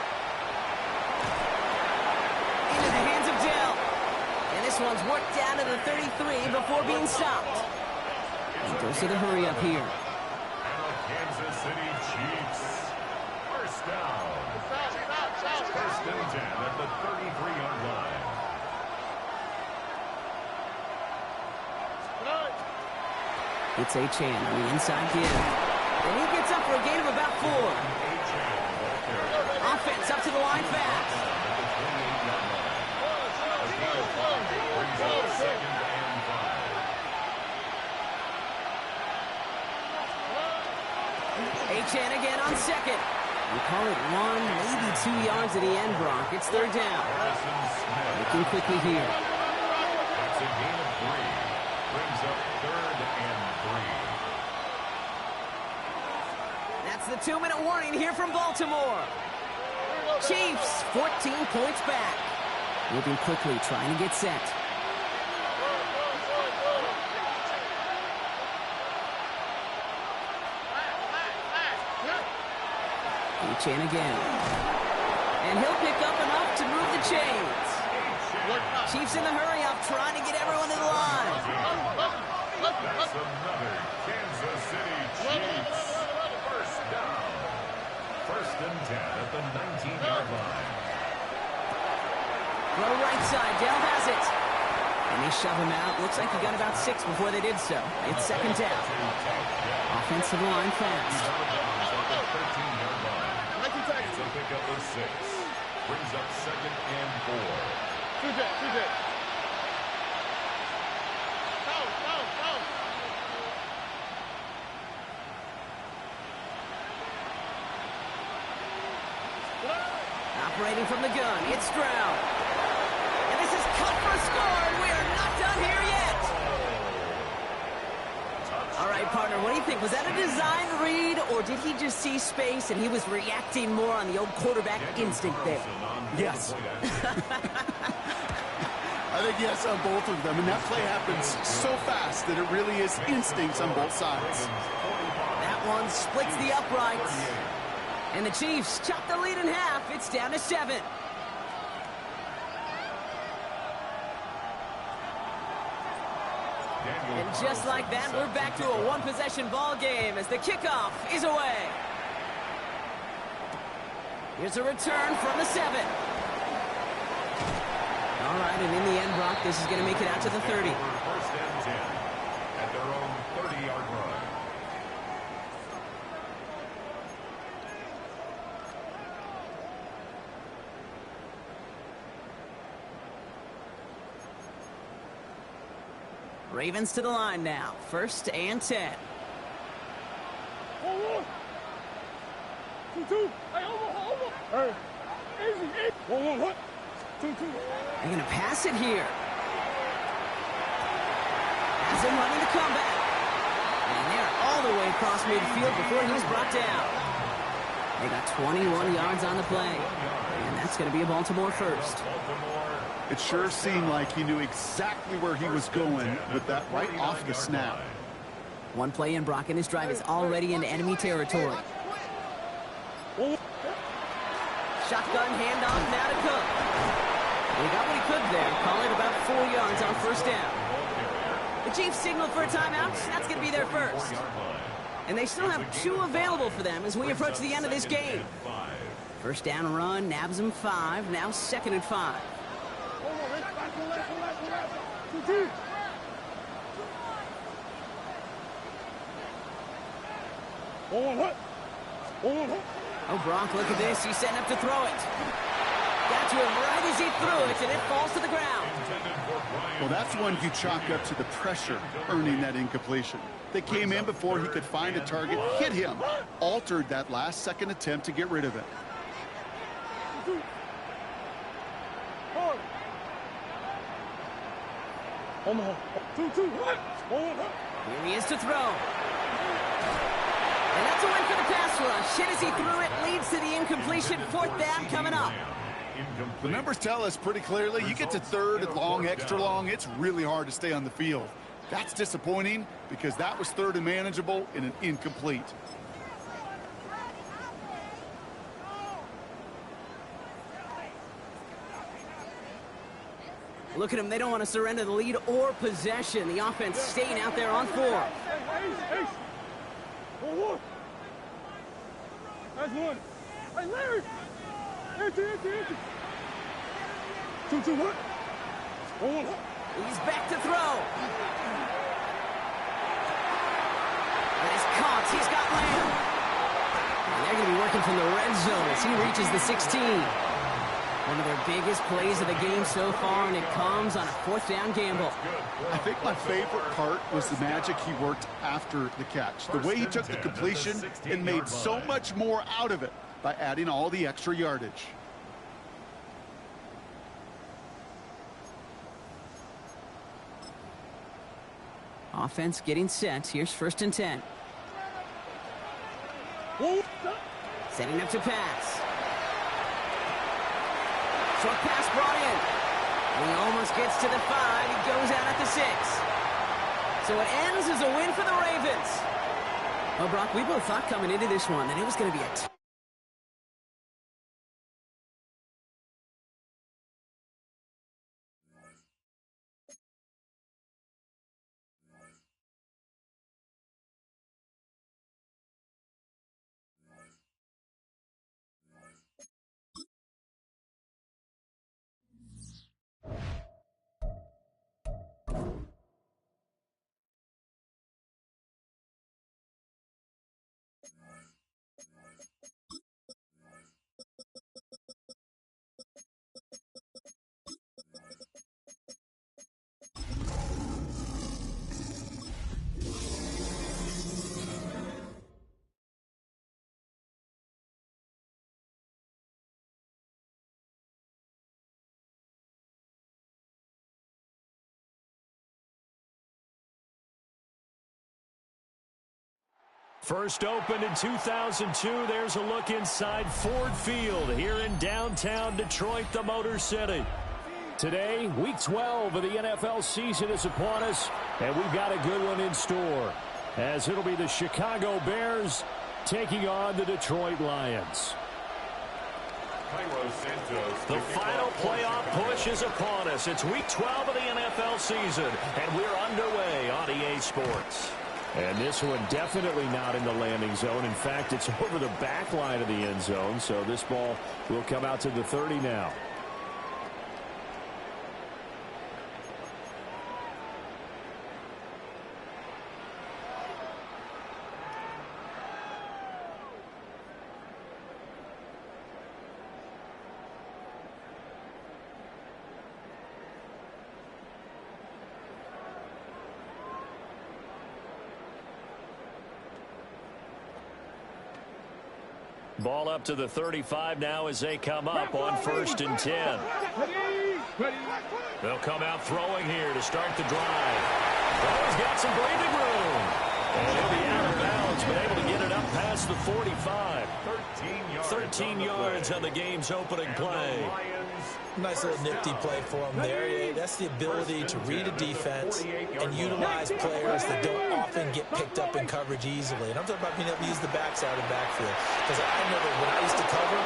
Into the hands of Dell. And this one's worked down to the 33 before being stopped. He goes to the hurry up here. And the Kansas City Chiefs. First down. First and 10 at the 33-yard line. It's Achane on the inside give. And he gets up for a gain of about 4. Offense up to the line fast. Achane again on 2nd. We call it 1, maybe 2 yards at the end, Brock. It's 3rd down. Looking quickly here. That's a gain of 3. Brings up 3rd and 3. That's the 2-minute warning here from Baltimore. Chiefs, 14 points back. Moving quickly, trying to get set. Achane again. And he'll pick up enough to move the chains. Chiefs in the hurry up, trying to get everyone in line. That's another Kansas City Chiefs. First down. First and 10 at the 19-yard line. Throw right side, Dell has it. And they shove him out. Looks like he got about 6 before they did so. It's 2nd down. Offensive line fast. It's a pickup of 6. Brings up 2nd and 4. Operating from the gun, it's Stroud. And this is cut for a score, and we are not done here yet. All right, partner, what do you think? Was that a design read, or did he just see space and he was reacting more on the old quarterback instinct there? Yes. I think yes on both of them, and that play happens so fast that it really is instincts on both sides. That one splits the uprights. And the Chiefs chop the lead in half. It's down to 7. And just like that, we're back to a one-possession ball game as the kickoff is away. Here's a return from the 7. All right, and in the end, Brock, this is going to make it out to the 30. First and 10 at their own 30-yard line. Ravens to the line now. 1st and 10. 1-1. 2-2. Hey, over. Hey, easy. 1-1. What? 2-2. They're going to pass it here. As him running the comeback. And they're all the way across midfield before he's brought down. They got 21 yards on the play. And that's going to be a Baltimore first. It sure seemed like he knew exactly where he was going with that right off the snap. One play in, Brock, and his drive is already into enemy territory. Shotgun handoff now to Cook. He got what he could there. Call it about 4 yards on 1st down. The Chiefs signal for a timeout. That's going to be their first. And they still have 2 available for them as we approach the end of this game. 1st down run, nabs them 5. Now 2nd and 5. 1-1. Oh, Brock, look at this. He's setting up to throw it. Got to him right as he threw it, and it falls to the ground. Well, that's one you chalk up to the pressure earning that incompletion. They came in before he could find a target, hit him, altered that last-second attempt to get rid of it. Here he is to throw. And that's a win for the pass rush. Hit as he threw it, leads to the incompletion. 4th down coming up. The numbers tell us pretty clearly, you get to 3rd and long, extra long, it's really hard to stay on the field. That's disappointing because that was 3rd and manageable in an incomplete. Look at them. They don't want to surrender the lead or possession. The offense staying out there on 4. Hey. 1-1. That's 1. Hey, Larry. Empty. 2-2. What? 1-1. He's back to throw. And he's caught. He's got Lamb. And they're going to be working from the red zone as he reaches the 16. One of their biggest plays of the game so far, and it comes on a 4th down gamble. I think my favorite part was the magic he worked after the catch. The way he took the completion and made so much more out of it by adding all the extra yardage. Offense getting set. Here's 1st and 10. Setting up to pass. Short pass brought in. And he almost gets to the 5. He goes out at the 6. So it ends as a win for the Ravens. Well, Brock, we both thought coming into this one that it was going to be a First opened in 2002. There's a look inside Ford Field here in downtown Detroit, the Motor City. Today, Week 12 of the NFL season is upon us, and we've got a good one in store, as it'll be the Chicago Bears taking on the Detroit Lions. The final playoff push is upon us. It's Week 12 of the NFL season, and we're underway on EA Sports. And this one definitely not in the landing zone. In fact, it's over the back line of the end zone, so this ball will come out to the 30 now. Ball up to the 35 now as they come up on 1st and 10. They'll come out throwing here to start the drive. Oh, he's got some breathing room. And he'll be out of bounds, but able to get it up past the 45. 13 yards on the game's opening play. Nice little nifty play for him there. Yeah, that's the ability to read a defense and utilize players that don't often get picked up in coverage easily. And I'm talking about being able to use the backside of the backfield. Because I remember when I used to cover,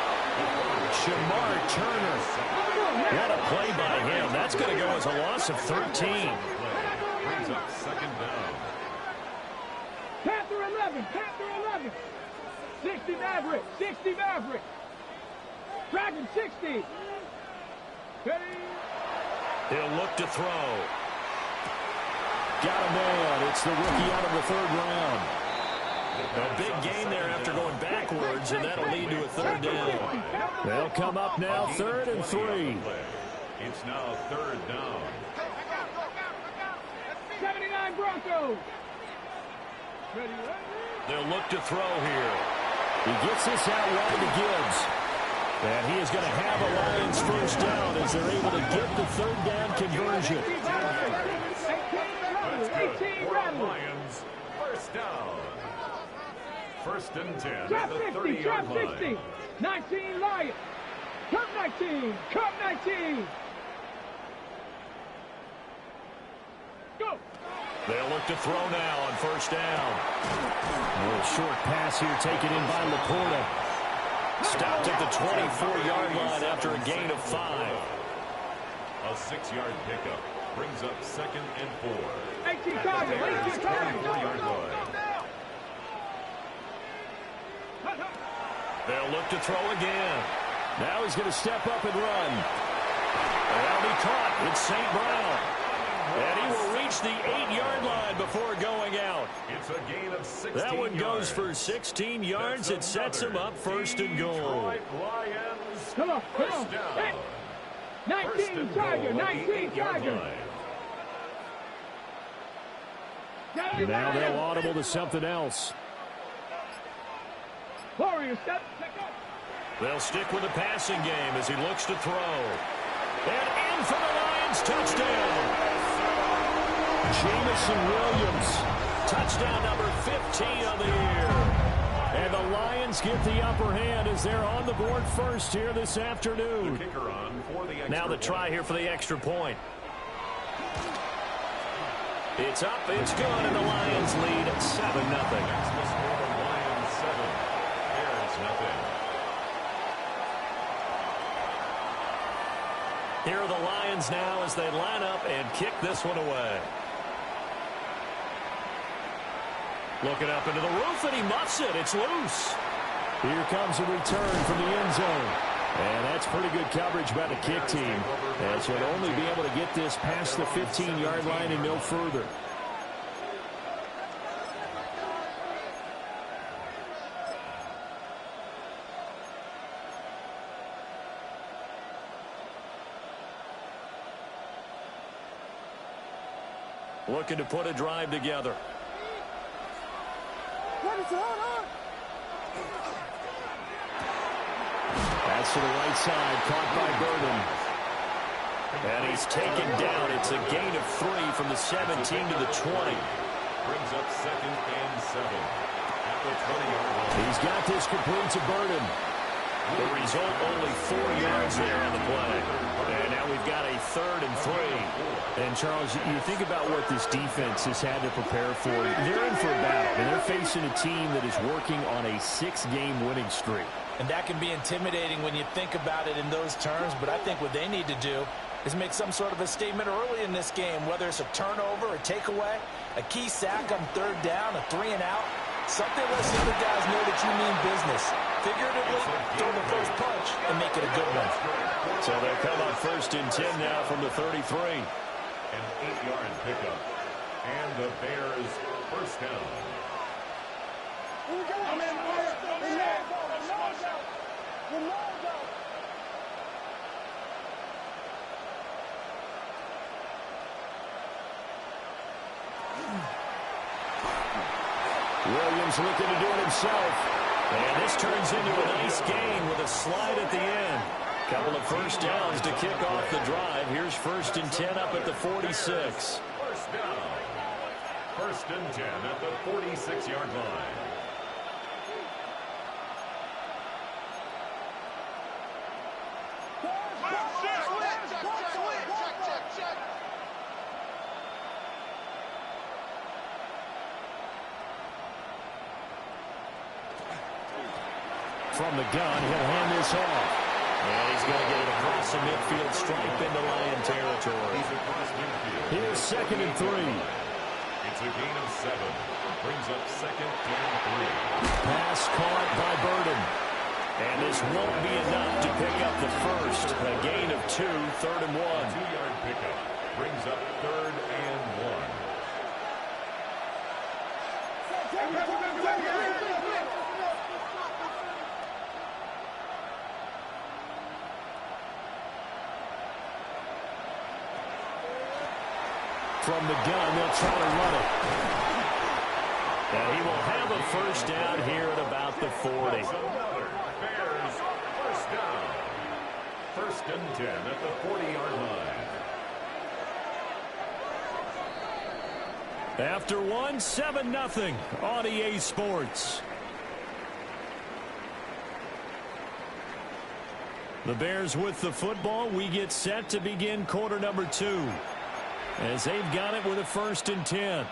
Shamar Turner. What a play by him. That's going to go as a loss of 13. Brings up 2nd down. Panther 11, Panther 11. 60 Maverick, 60 Maverick. Dragon 60. He'll look to throw. Got a man. It's the rookie out of the 3rd round. A big gain there after going backwards, and that'll lead to a 3rd down. They'll come up now 3rd and 3. It's now 3rd down. 79 Broncos. They'll look to throw here. He gets this out wide to Gibbs. And he is going to have a Lions 1st down as they're able to get the 3rd down conversion. 18 Lions, 1st down. 1st and 10 Drop at the 50, 30-yard drop line. 60. 19 Lions. Come 19, come 19. Go. They'll look to throw now on 1st down. A little short pass here taken in by Laporta. Stopped at the 24-yard line after a gain of 5. A 6-yard pickup brings up 2nd and 4. 18 target, 18 target. 24-yard line. They'll look to throw again. Now he's going to step up and run. That'll be caught. It's St. Brown. And he will reach the 8-yard line before going out. It's a gain of 16 That one goes yards. for 16 yards. It sets him up 1st and goal. Detroit Lions, Come on, come on. 1st down. Hey. 19 First and Tiger, goal at the 19 8-yard Tiger. line. Now they'll audible to something else. Warriors, step up. They'll stick with the passing game as he looks to throw. And in for the Lions touchdown. Jamison Williams, touchdown number 15 of the year. And the Lions get the upper hand as they're on the board first here this afternoon. The kicker on for the extra Now the try point. here for the extra point. It's up, it's good, and the Lions lead 7-0. That's the score, Lions 7, Bears nothing. Here are the Lions now as they line up and kick this one away. Looking up into the roof, and he muffs it. It's loose. Here comes a return from the end zone. And that's pretty good coverage by the kick team, as he'll only be able to get this past the 15-yard line and no further. Looking to put a drive together. That's to the right side, caught by Burden. And he's taken down. It's a gain of 3 from the 17 to the 20. Brings up 2nd and 7 at the 20-yard line. He's got this complete to Burden. The result, only 4 yards there on the play. And now we've got a 3rd and 3. And, Charles, you think about what this defense has had to prepare for. They're in for a battle, and they're facing a team that is working on a 6-game winning streak. and that can be intimidating when you think about it in those terms, but I think what they need to do is make some sort of a statement early in this game, whether it's a turnover, a takeaway, a key sack on third down, a 3 and out, something lets the other guys know that you mean business. Figuratively, throw the first punch and make it a good one. So they'll come on 1st and 10 now from the 33. An 8-yard pickup. And the Bears first down. Williams looking to do it himself. And this turns into a nice gain with a slide at the end. Couple of first downs to kick off the drive. Here's 1st and 10 up at the 46. First down. 1st and 10 at the 46-yard line. From the gun, he'll hand this off. And he's going to get it across the midfield stripe into Lion territory. Here's 2nd and 3. It's a gain of 7. Brings up 2nd and 3. Pass caught by Burden. And this won't be enough to pick up the first. A gain of 2, 3rd and 1. 2-yard pickup. Brings up 3rd and 1. From the gun, they'll try to run it. And he will have a first down here at about the 40. Bears first down. 1st and 10 at the 40-yard line. After one, 7-0 on EA Sports. The Bears with the football. We get set to begin quarter number 2. As they've got it with a 1st and 10.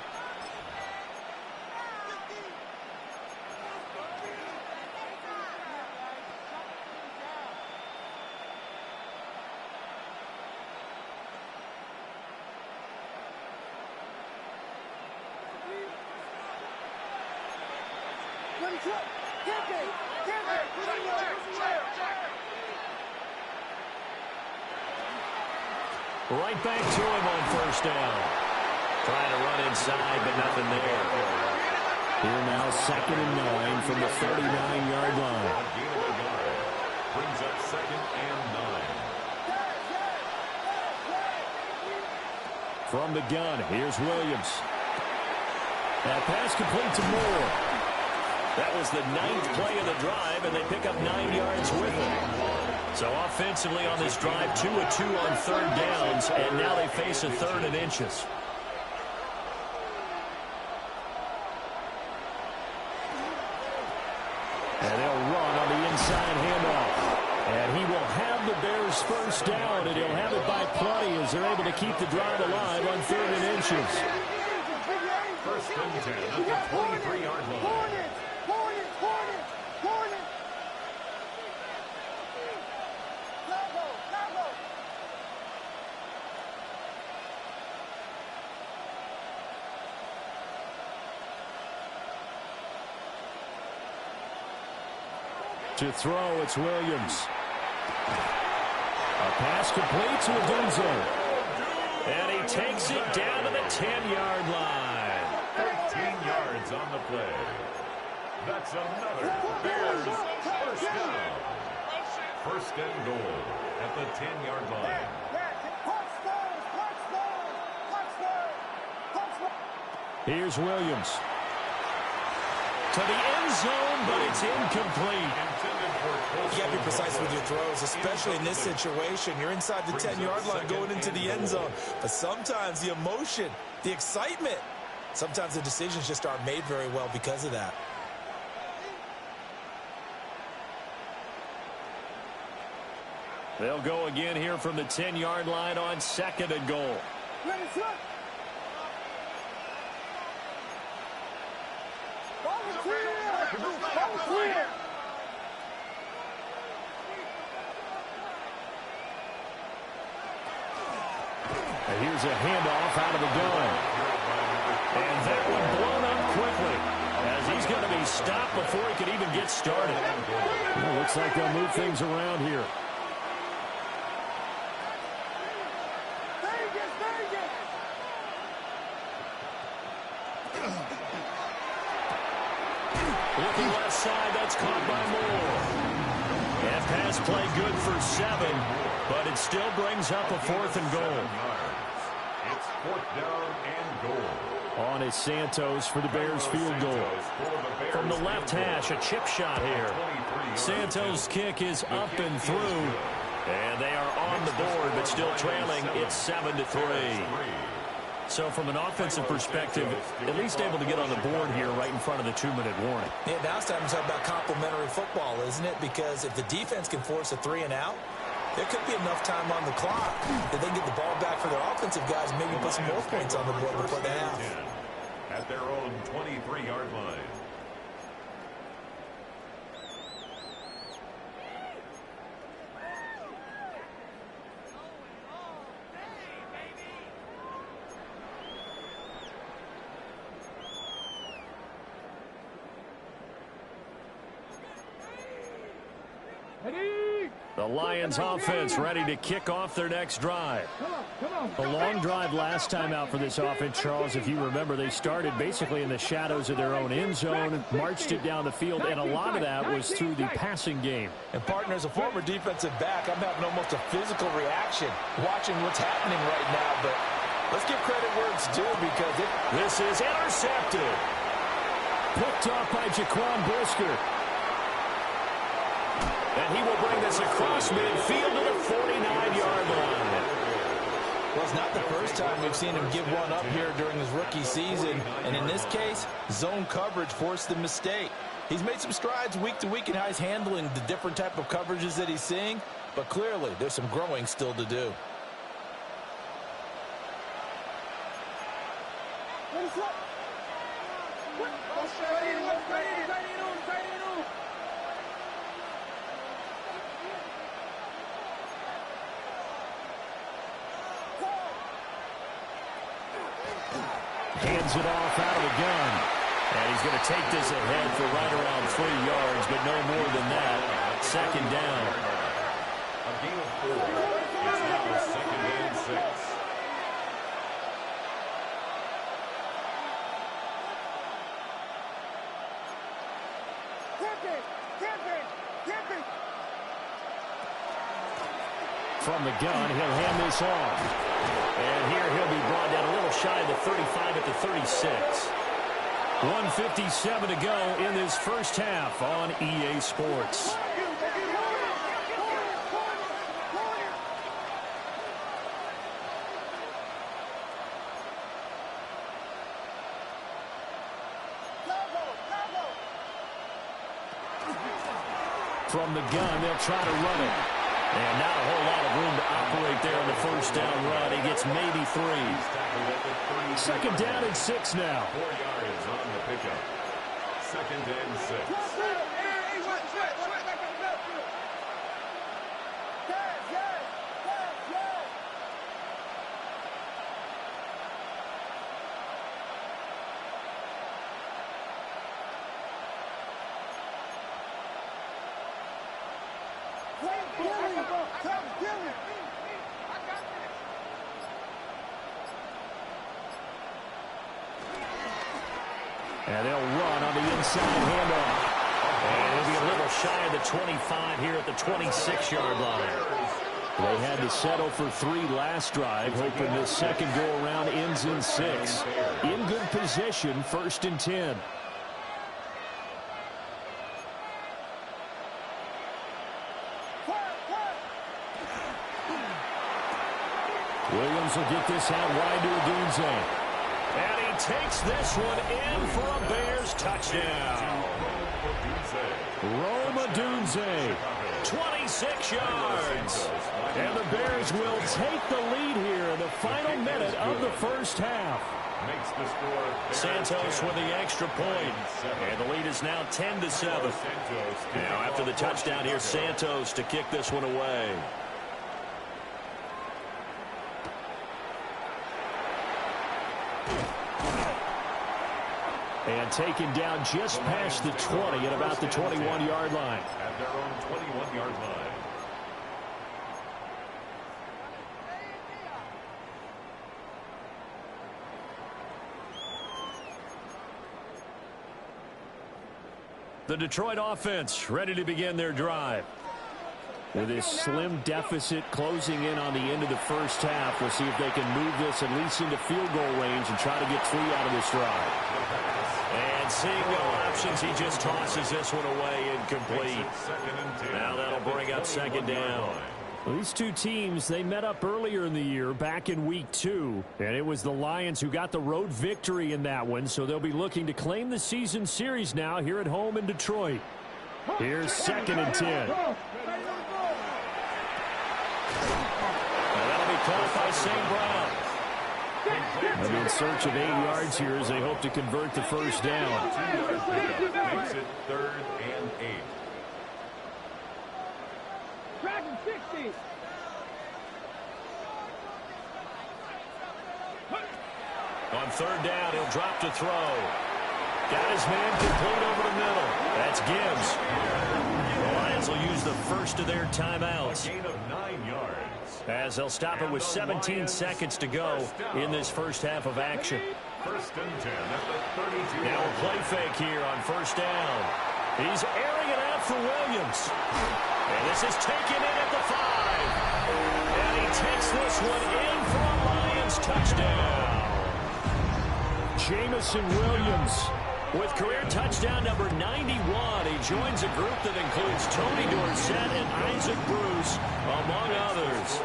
Right back to him on 1st down. Trying to run inside, but nothing there. Here now, 2nd and 9 from the 39-yard line. Brings up 2nd and 9. From the gun, here's Williams. That pass complete to Moore. That was the 9th play of the drive, and they pick up 9 yards with it. So offensively on this drive, 2 of 2 on 3rd downs, and now they face a 3rd and inches. And they'll run on the inside handoff. And he will have the Bears first down, and he'll have it by plenty as they're able to keep the drive alive on 3rd and inches. 1st and 10 at the 23-yard line. To throw, it's Williams. A pass complete to Odunze. And he takes it down to the 10-yard line. 13 yards on the play. That's another Bears first down. 1st and goal at the 10-yard line. Here's Williams. To the end zone, but it's incomplete. You got to be precise with your throws, especially in this situation. You're inside the 10-yard line going into the end zone. But sometimes the emotion, the excitement, sometimes the decisions just aren't made very well because of that. They'll go again here from the 10-yard line on 2nd and goal. And here's a handoff out of the gun. And that one blown up quickly as he's going to be stopped before he can even get started. Well, looks like they'll move things around here. Looking left side, that's caught by Moore. And pass play good for 7, but it still brings up a 4th and goal. It's 4th down and goal. on is Santos for the Bears field goal. From the left hash, a chip shot here. Santos' kick is up and through. And they are on the board, but still trailing. It's 7-3. So from an offensive perspective, at least able to get on the board here right in front of the 2-minute warning. Yeah, now it's time to talk about complementary football, isn't it? Because if the defense can force a 3-and-out, there could be enough time on the clock that they can get the ball back for their offensive guys and maybe put some more points on the board before the half. At their own 23-yard line. The Lions offense ready to kick off their next drive. A long drive last time out for this offense, Charles. If you remember, they started basically in the shadows of their own end zone, marched it down the field, and a lot of that was through the passing game. And, partner, as a former defensive back, I'm having almost a physical reaction watching what's happening right now. But let's give credit where it's due because this is intercepted. Picked off by Jaquan Brisker. And he will bring this across midfield to the 49-yard line. Well, it's not the first time we've seen him give one up here during his rookie season. And in this case, zone coverage forced the mistake. He's made some strides week to week in how he's handling the different type of coverages that he's seeing. But clearly, there's some growing still to do. Hands it off out of the gun. And he's going to take this ahead for right around 3 yards, but no more than that. Second down. A gain of 4. It's now 2nd and 6. From the gun, he'll hand this off. And here he'll be brought down a little shy of the 35 at the 36. 1:57 to go in this first half on EA Sports. From the gun, they'll try to run it. And not a whole lot of room to operate there on the first down run. He gets maybe 3. 2nd down and 6 now. 4 yards on the pickup. 2nd and 6. And they'll run on the inside handoff. And it'll be a little shy of the 25 here at the 26-yard line. They had to settle for 3 last drive, hoping this second go-around ends in 6. In good position, 1st and 10. Williams will get this out wide to Odunze. And he takes this one in for a Bears touchdown. Rome Odunze, 26 yards. And the Bears will take the lead here in the final minute of the first half. Santos with the extra point. And the lead is now 10-7. Now after the touchdown, here's Santos to kick this one away. And taken down just past the 20 at about the 21-yard line. At their own 21-yard line. The Detroit offense ready to begin their drive. With this slim deficit closing in on the end of the first half, we'll see if they can move this at least into field goal range and try to get 3 out of this drive. And seeing no options, he just tosses this one away incomplete. Now that'll bring up second down. Well, these two teams, they met up earlier in the year, back in week 2. And it was the Lions who got the road victory in that one, so they'll be looking to claim the season series now here at home in Detroit. Here's second and 10. That'll be caught by St. Brown. And in search of 8 yards here as they hope to convert the first down. Makes it 3rd and 8. Dragon 60. On 3rd down, he'll drop to throw. Got his man complete over the middle. That's Gibbs. The Lions will use the first of their timeouts. A gain of 9 yards. As they'll stop it with 17 seconds to go in this first half of action. 1st and 10 at the 32. Now a play fake here on 1st down. He's airing it out for Williams. And this is taken in at the 5. And he takes this one in for a Lions touchdown. Jamison Williams with career touchdown number 91. He joins a group that includes Tony Dorsett and Isaac Bruce, among others.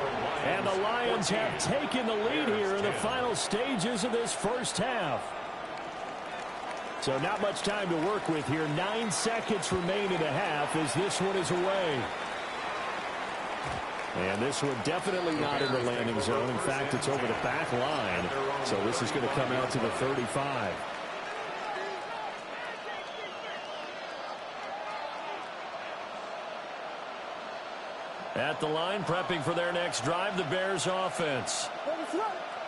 And the Lions have taken the lead here in the final stages of this first half. So not much time to work with here. 9 seconds remain in the half as this one is away. And this one definitely not in the landing zone. In fact, it's over the back line. So this is going to come out to the 35. At the line, prepping for their next drive, the Bears offense.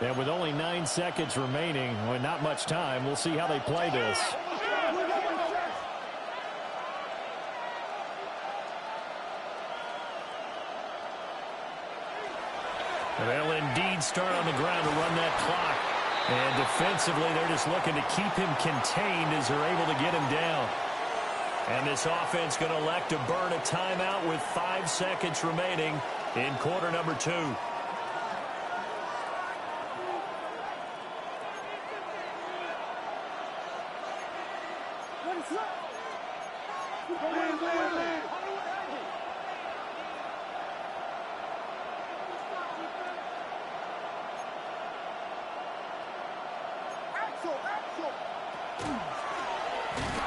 And with only 9 seconds remaining, well, not much time, we'll see how they play this. They'll indeed start on the ground to run that clock. And defensively, they're just looking to keep him contained as they're able to get him down. And this offense going to elect to burn a timeout with 5 seconds remaining in quarter number 2.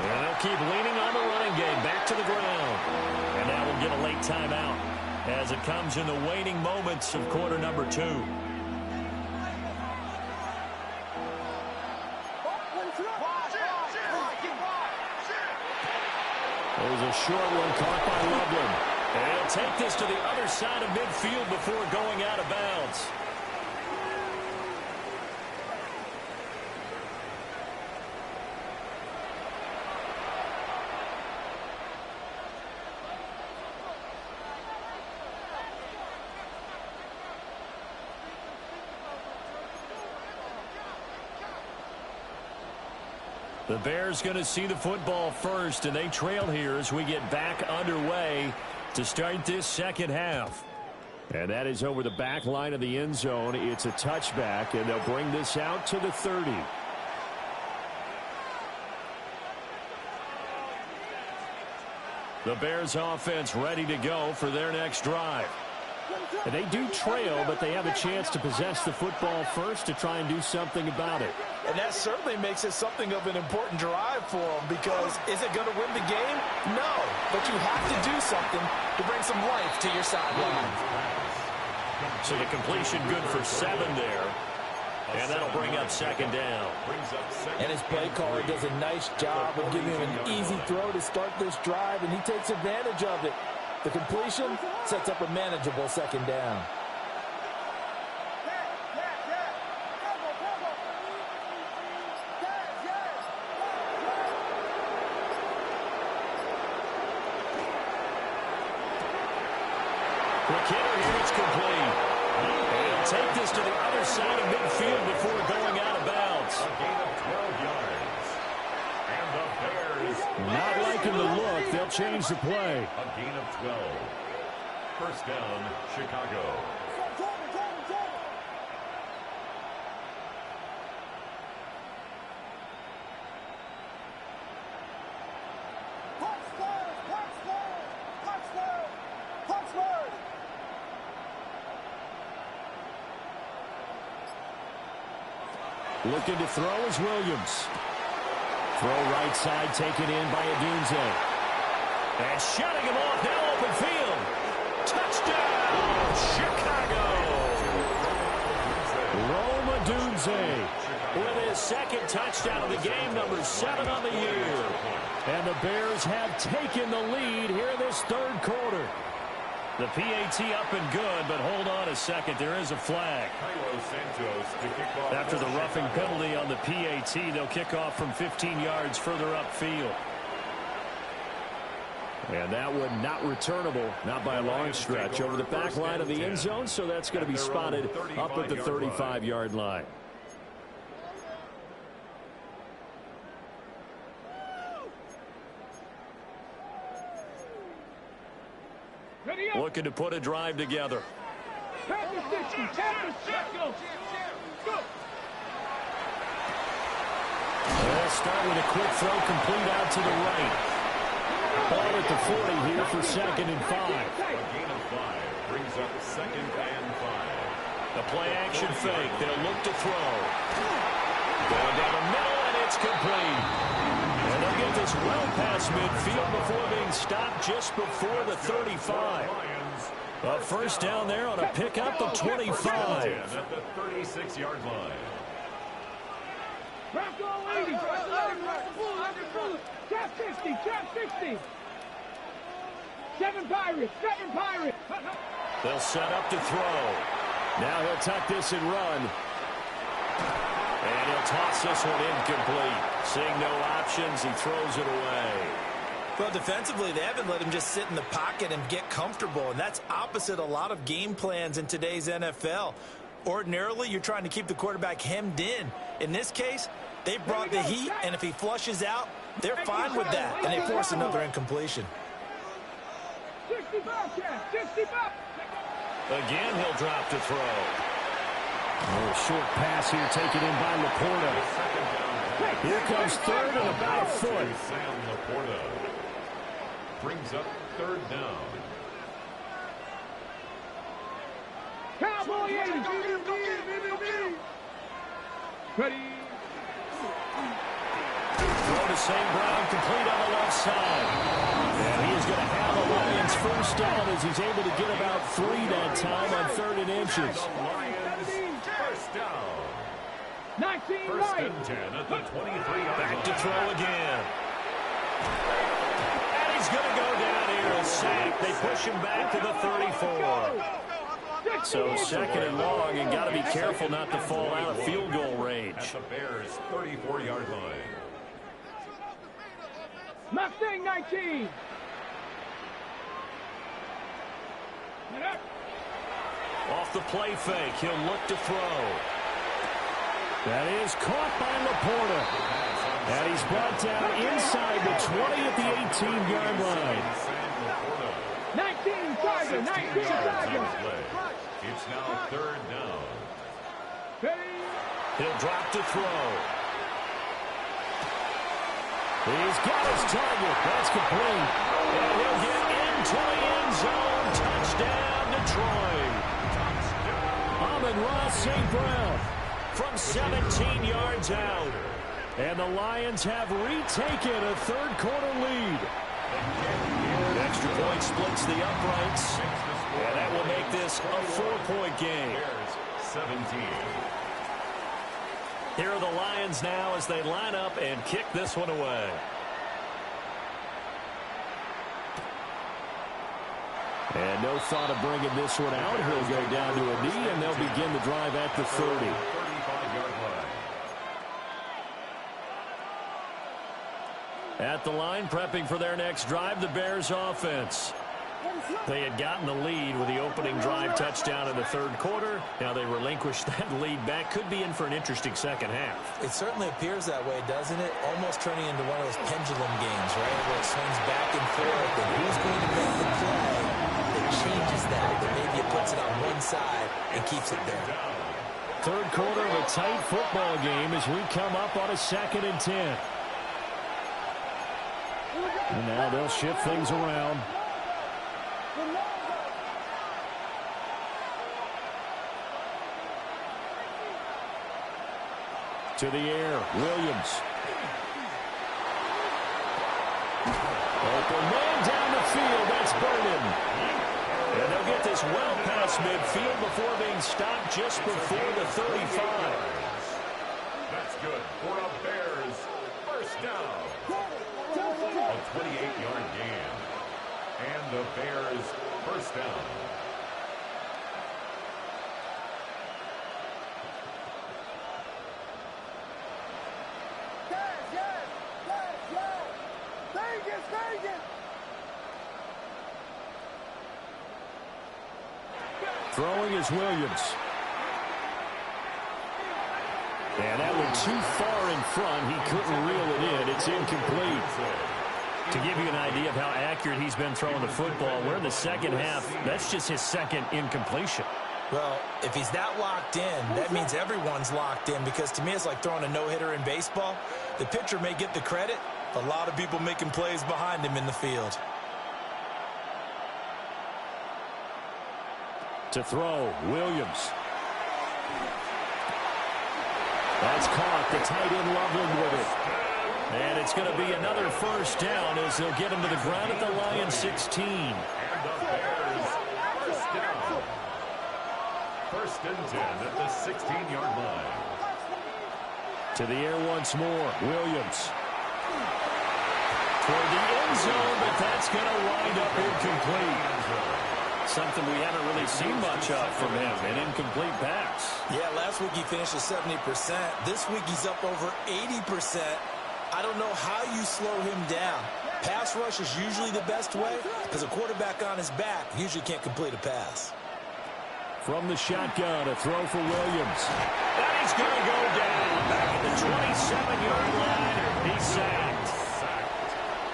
And they'll keep leaning on the running game. Back to the ground. And now we'll get a late timeout as it comes in the waning moments of quarter number 2. There's a short one caught by Loveland. And he'll take this to the other side of midfield before going out of bounds. The Bears going to see the football first, and they trail here as we get back underway to start this second half. And that is over the back line of the end zone. It's a touchback, and they'll bring this out to the 30. The Bears offense ready to go for their next drive. And they do trail, but they have a chance to possess the football first to try and do something about it. And that certainly makes it something of an important drive for them, because is it going to win the game? No, but you have to do something to bring some life to your sideline. So the completion good for 7 there. And that'll bring up second down. And his play caller does a nice job of giving him an easy throw to start this drive, and he takes advantage of it. The completion sets up a manageable second down. Quick hitter here, it's complete. And he'll take this to the other side of midfield before going out of bounds. A gain of 12 yards. And the Bears Not liking the look, they'll change the play. a gain of 12. First down, Chicago. Looking to throw is Williams. Throw right side taken in by Odunze. And shutting him off now open field. Touchdown, Chicago. Rome Odunze with his second touchdown of the game, number 7 on the year. And the Bears have taken the lead here in this third quarter. The PAT up and good, but hold on a second. There is a flag. After the roughing penalty on the PAT, they'll kick off from 15 yards further upfield. And that one not returnable, not by a long stretch, over the back line of the end zone, so that's going to be spotted up at the 35-yard line. Looking to put a drive together. They'll start with a quick throw complete out to the right. Ball at the 40 here for 2nd and 5. A gain of 5 brings up 2nd and 5. The play action fake. They'll look to throw. Going down the middle, and it's complete. And they'll get this well past midfield before being stopped just before the 35. A first down there on a pickup of 25. At the 36-yard line. Trap 60, trap 60. 7 Pirates, 7 Pirates. They'll set up to throw. Now he'll tuck this and run. And he'll toss this one incomplete. Seeing no options, he throws it away. Well, defensively, they haven't let him just sit in the pocket and get comfortable, and that's opposite a lot of game plans in today's NFL. Ordinarily, you're trying to keep the quarterback hemmed in. In this case, they brought the heat, and if he flushes out, they're fine with that, and they force another incompletion. 65, Chad, 65. Again, he'll drop to throw. A short pass here taken in by Laporta. Here comes 3rd and about a foot. Sam Laporta brings up 3rd down. Cowboy 80. Ready. Throw to St. Brown, complete on the left side. And he is going to have the Lions first down as he's able to get about 3 that time on 3rd and inches. Lions first down. 19 First right. and 10 at the 23-yard Back to throw again. And he's going to go down here and sack. They push him back to the 34. So 2nd and long, and got to be careful not to fall out of field goal range. At the Bears' 34-yard line. Mustang 19. Off the play fake, he'll look to throw. That is caught by Laporta. And he's brought down inside the 20 at the 18-yard line. 19 Tiger, 19 Tiger. It's now 3rd down. He'll drop to throw. He's got his target. That's complete. And he'll get into the end zone. Touchdown, Detroit. Amon-Ra St. Brown from 17 yards out. And the Lions have retaken a third quarter lead. Extra point splits the uprights. And that will make this a 4-point game. Bears 17. Here are the Lions now as they line up and kick this one away. And no thought of bringing this one out. He'll go down to a knee, and they'll begin the drive at the 30. 35-yard line. At the line, prepping for their next drive, the Bears offense. They had gotten the lead with the opening drive touchdown in the third quarter. Now they relinquished that lead back. Could be in for an interesting second half. It certainly appears that way, doesn't it? Almost turning into one of those pendulum games, right? Where it swings back and forth, and who's going to make the play that changes that, but maybe it puts it on one side and keeps it there. Third quarter of a tight football game as we come up on a 2nd and 10. And now they'll shift things around. To the air, Williams. Open man down the field, that's Burden. And they'll get this well past midfield before being stopped just before the 35. That's good for a Bears first down. A 28-yard gain. And the Bears first down. Throwing is Williams. And that went too far in front. He couldn't reel it in. It's incomplete. To give you an idea of how accurate he's been throwing the football, we're in the second half. That's just his second incompletion. Well, if he's that locked in, that means everyone's locked in, because to me it's like throwing a no-hitter in baseball. The pitcher may get the credit, but a lot of people making plays behind him in the field. To throw, Williams. That's caught. The tight end Loveland with it. And it's going to be another first down as they'll get him to the ground at the Lions 16. And the Bears first down. 1st and 10 at the 16-yard line. To the air once more, Williams. Toward the end zone, but that's going to wind up incomplete. Something we haven't really seen much of from him, an incomplete pass. Yeah, last week he finished at 70%. This week he's up over 80%. I don't know how you slow him down. Pass rush is usually the best way, because a quarterback on his back usually can't complete a pass. From the shotgun, a throw for Williams. And he's going to go down back at the 27-yard line. He's sacked.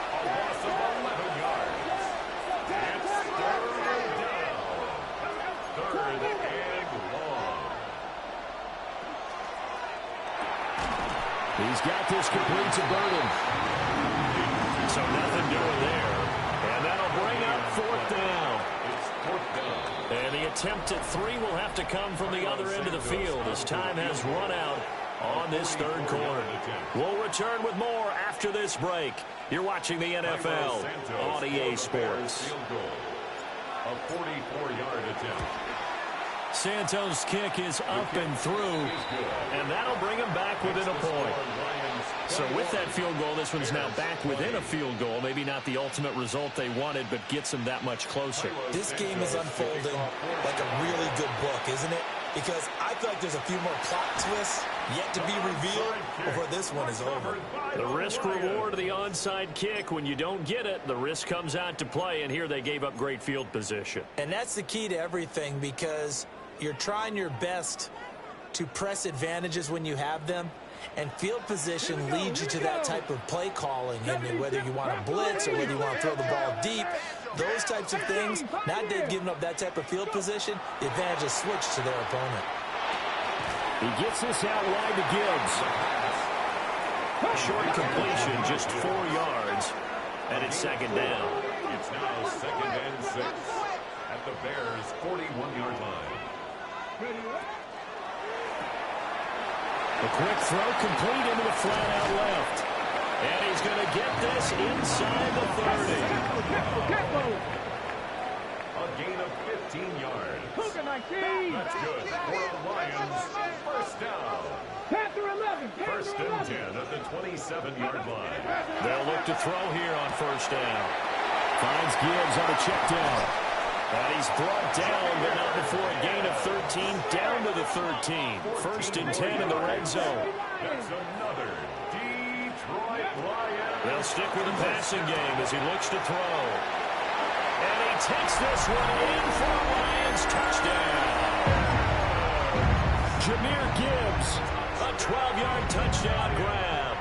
A loss of 11 yards. It's third down. Third and long. He's got this complete to Burden. So nothing doing there. And that'll bring up 4th down. It's 4th down. And the attempt at 3 will have to come from the other end of the field as time has run out on this third quarter. We'll return with more after this break. You're watching the NFL on EA Sports. A 44-yard attempt. Santos' kick is up and through, and that'll bring him back within a point. So with that field goal, this one's now back within a field goal. Maybe not the ultimate result they wanted, but gets them that much closer. This game is unfolding like a really good book, isn't it? Because I feel like there's a few more plot twists yet to be revealed before this one is over. The risk-reward of the onside kick, when you don't get it, the risk comes out to play, and here they gave up great field position. And that's the key to everything, because you're trying your best to press advantages when you have them, and field position leads you to that type of play calling. And whether you want to blitz or whether you want to throw the ball deep, those types of things, now they've given up that type of field position, the advantage is switched to their opponent. He gets this out wide to Gibbs. Short completion, just 4 yards, and it's 2nd down. It's now 2nd and 6 at the Bears' 41-yard line. A quick throw complete into the flat out left. And he's going to get this inside the 30. A gain of 15 yards. That's good for the Lions. First down. 1st and 10 at the 27-yard line. They'll look to throw here on first down. Finds Gibbs on a check down. And he's brought down, but not before a gain of 13, down to the 13. 1st and 10 in the red zone. That's another Detroit Lions. They'll stick with the passing game as he looks to throw. And he takes this one in for a Lions touchdown. Jahmyr Gibbs, a 12-yard touchdown grab.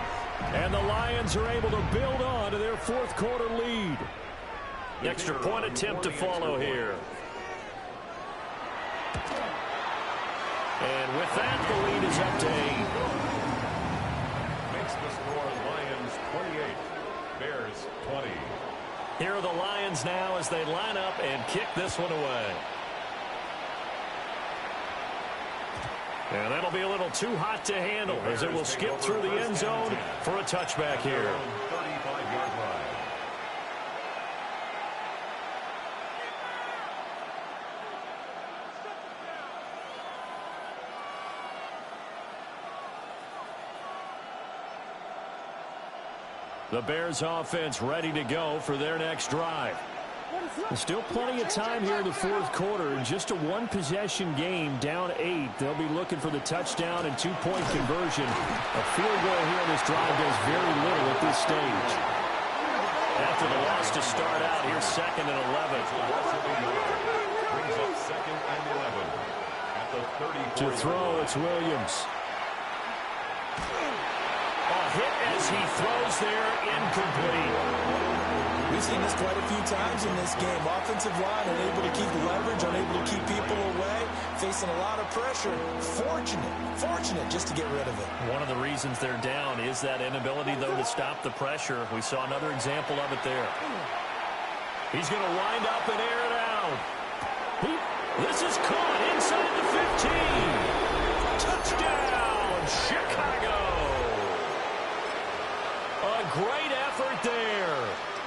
And the Lions are able to build on to their 4th quarter lead. Extra point attempt to follow here. And with that, the lead is up to 8. Makes the score Lions 28, Bears 20. Here are the Lions now as they line up and kick this one away. And that'll be a little too hot to handle as it will skip through the end zone for a touchback here. 35-yard line. The Bears offense ready to go for their next drive. There's still plenty of time here in the fourth quarter. In just a one-possession game, down 8. They'll be looking for the touchdown and two-point conversion. A field goal here in this drive does very little at this stage. After the loss to start out, here's 2nd and 11. Brings up 2nd and 11 at the 34. To throw, it's Williams. A hit as he throws there, incomplete. We've seen this quite a few times in this game. Offensive line unable to keep leverage, unable to keep people away, facing a lot of pressure. Fortunate just to get rid of it. One of the reasons they're down is that inability, though, to stop the pressure. We saw another example of it there. He's going to wind up and air it out. This is caught inside the 15. Touchdown, Chicago. A great effort there.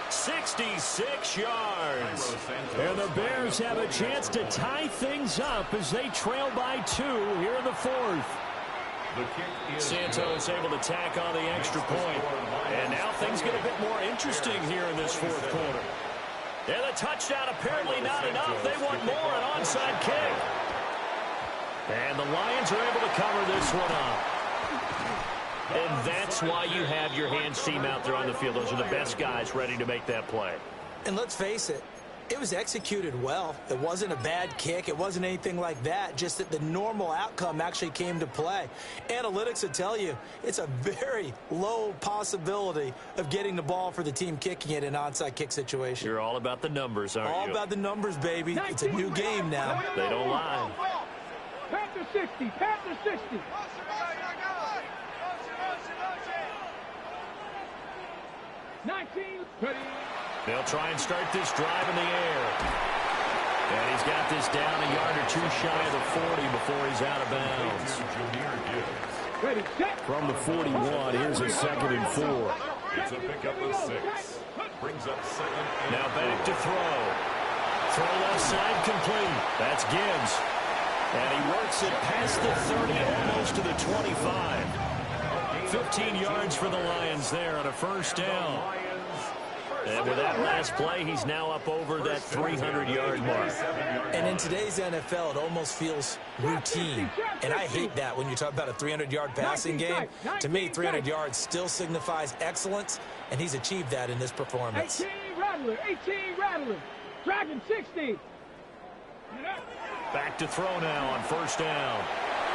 66 yards. And the Bears have a chance to tie things up as they trail by 2 here in the fourth. Santos able to tack on the extra point. And now things get a bit more interesting here in this fourth quarter. And the touchdown apparently not enough. They want more, an onside kick. And the Lions are able to cover this one up. And that's why you have your hands team out there on the field. Those are the best guys ready to make that play. And let's face it, it was executed well. It wasn't a bad kick. It wasn't anything like that. Just that the normal outcome actually came to play. Analytics will tell you it's a very low possibility of getting the ball for the team kicking it in an onside kick situation. You're all about the numbers, aren't you? All about the numbers, baby. It's a new game now. They don't lie. Panther 60, Panther 60. 19, ready. They'll try and start this drive in the air. And he's got this down a yard or two shy of the 40 before he's out of bounds. Ready, set. From the 41, here's a 2nd and 4. It's a pickup of 6. Brings up 2nd and Now back to throw. Throw left side complete. That's Gibbs. And he works it past the 30, almost to the 25. 15 yards for the Lions there on a first down. And with that last play, he's now up over that 300-yard mark. And in today's NFL, it almost feels routine. And I hate that when you talk about a 300-yard passing game. To me, 300 yards still signifies excellence, and he's achieved that in this performance. 18 Rattler. Dragon 60. Back to throw now on first down.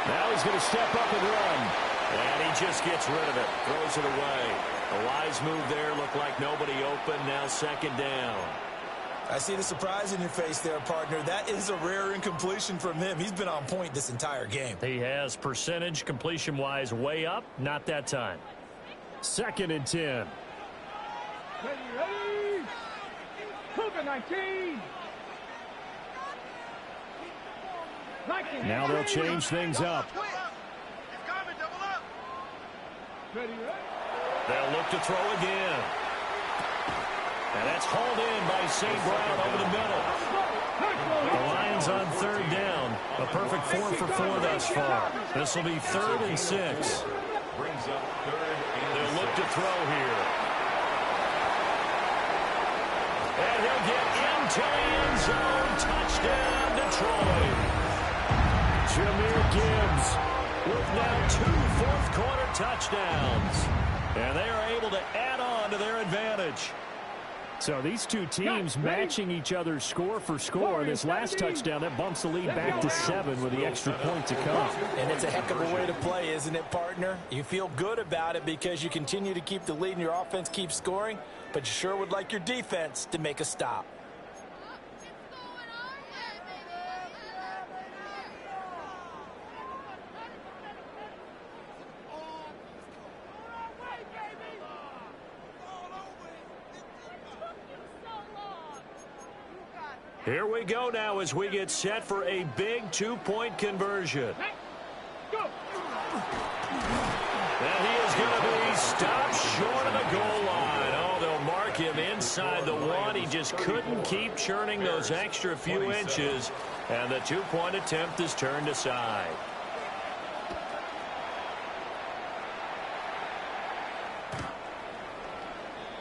Now he's going to step up and run. And he just gets rid of it. Throws it away. A wise move there. Looked like nobody open. Now 2nd down. I see the surprise in your face there, partner. That is a rare incompletion from him. He's been on point this entire game. He has percentage completion-wise way up. Not that time. 2nd and 10. Ready. Cougar 19. Now they'll change things up. They'll look to throw again. And that's hauled in by St. Brown over the middle. The Lions on 3rd down. A perfect 4 for 4 thus far. This will be 3rd and 6. They'll look to throw here. And he'll get into the end zone. Touchdown, Detroit. Jahmyr Gibbs with now 2 fourth-quarter touchdowns. And they are able to add on to their advantage. So these two teams matching each other's score for score. And this last touchdown, that bumps the lead back to 7 with the extra point to come. And it's a heck of a way to play, isn't it, partner? You feel good about it because you continue to keep the lead and your offense keeps scoring, but you sure would like your defense to make a stop. Here we go now as we get set for a big two-point conversion. Go. And he is going to be stopped short of the goal line. Oh, they'll mark him inside the one. He just couldn't keep churning those extra few inches, and the two-point attempt is turned aside.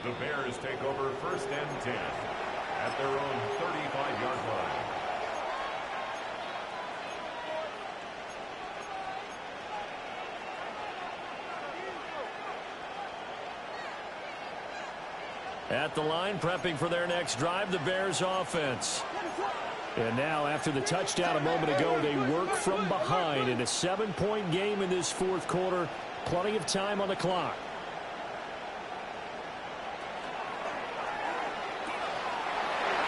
The Bears take over 1st and 10 at their own 35-yard line. At the line, prepping for their next drive, the Bears offense. And now, after the touchdown a moment ago, they work from behind in a 7-point game in this fourth quarter. Plenty of time on the clock.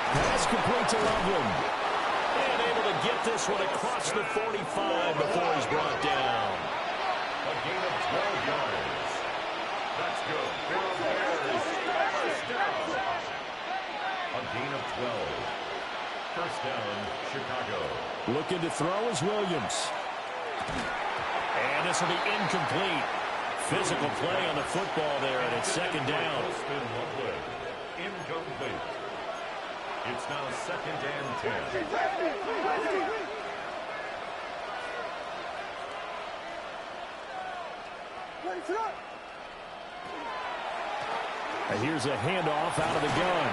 Pass complete to Loveland. And able to get this one across the 45 before he's brought down. A gain of 12 yards. That's good for the Bears. First down. A gain of 12. First down, Chicago. Looking to throw is Williams. And this will be incomplete. Physical play on the football there, and it's second down. Incomplete. It's now 2nd and 10. And here's a handoff out of the gun.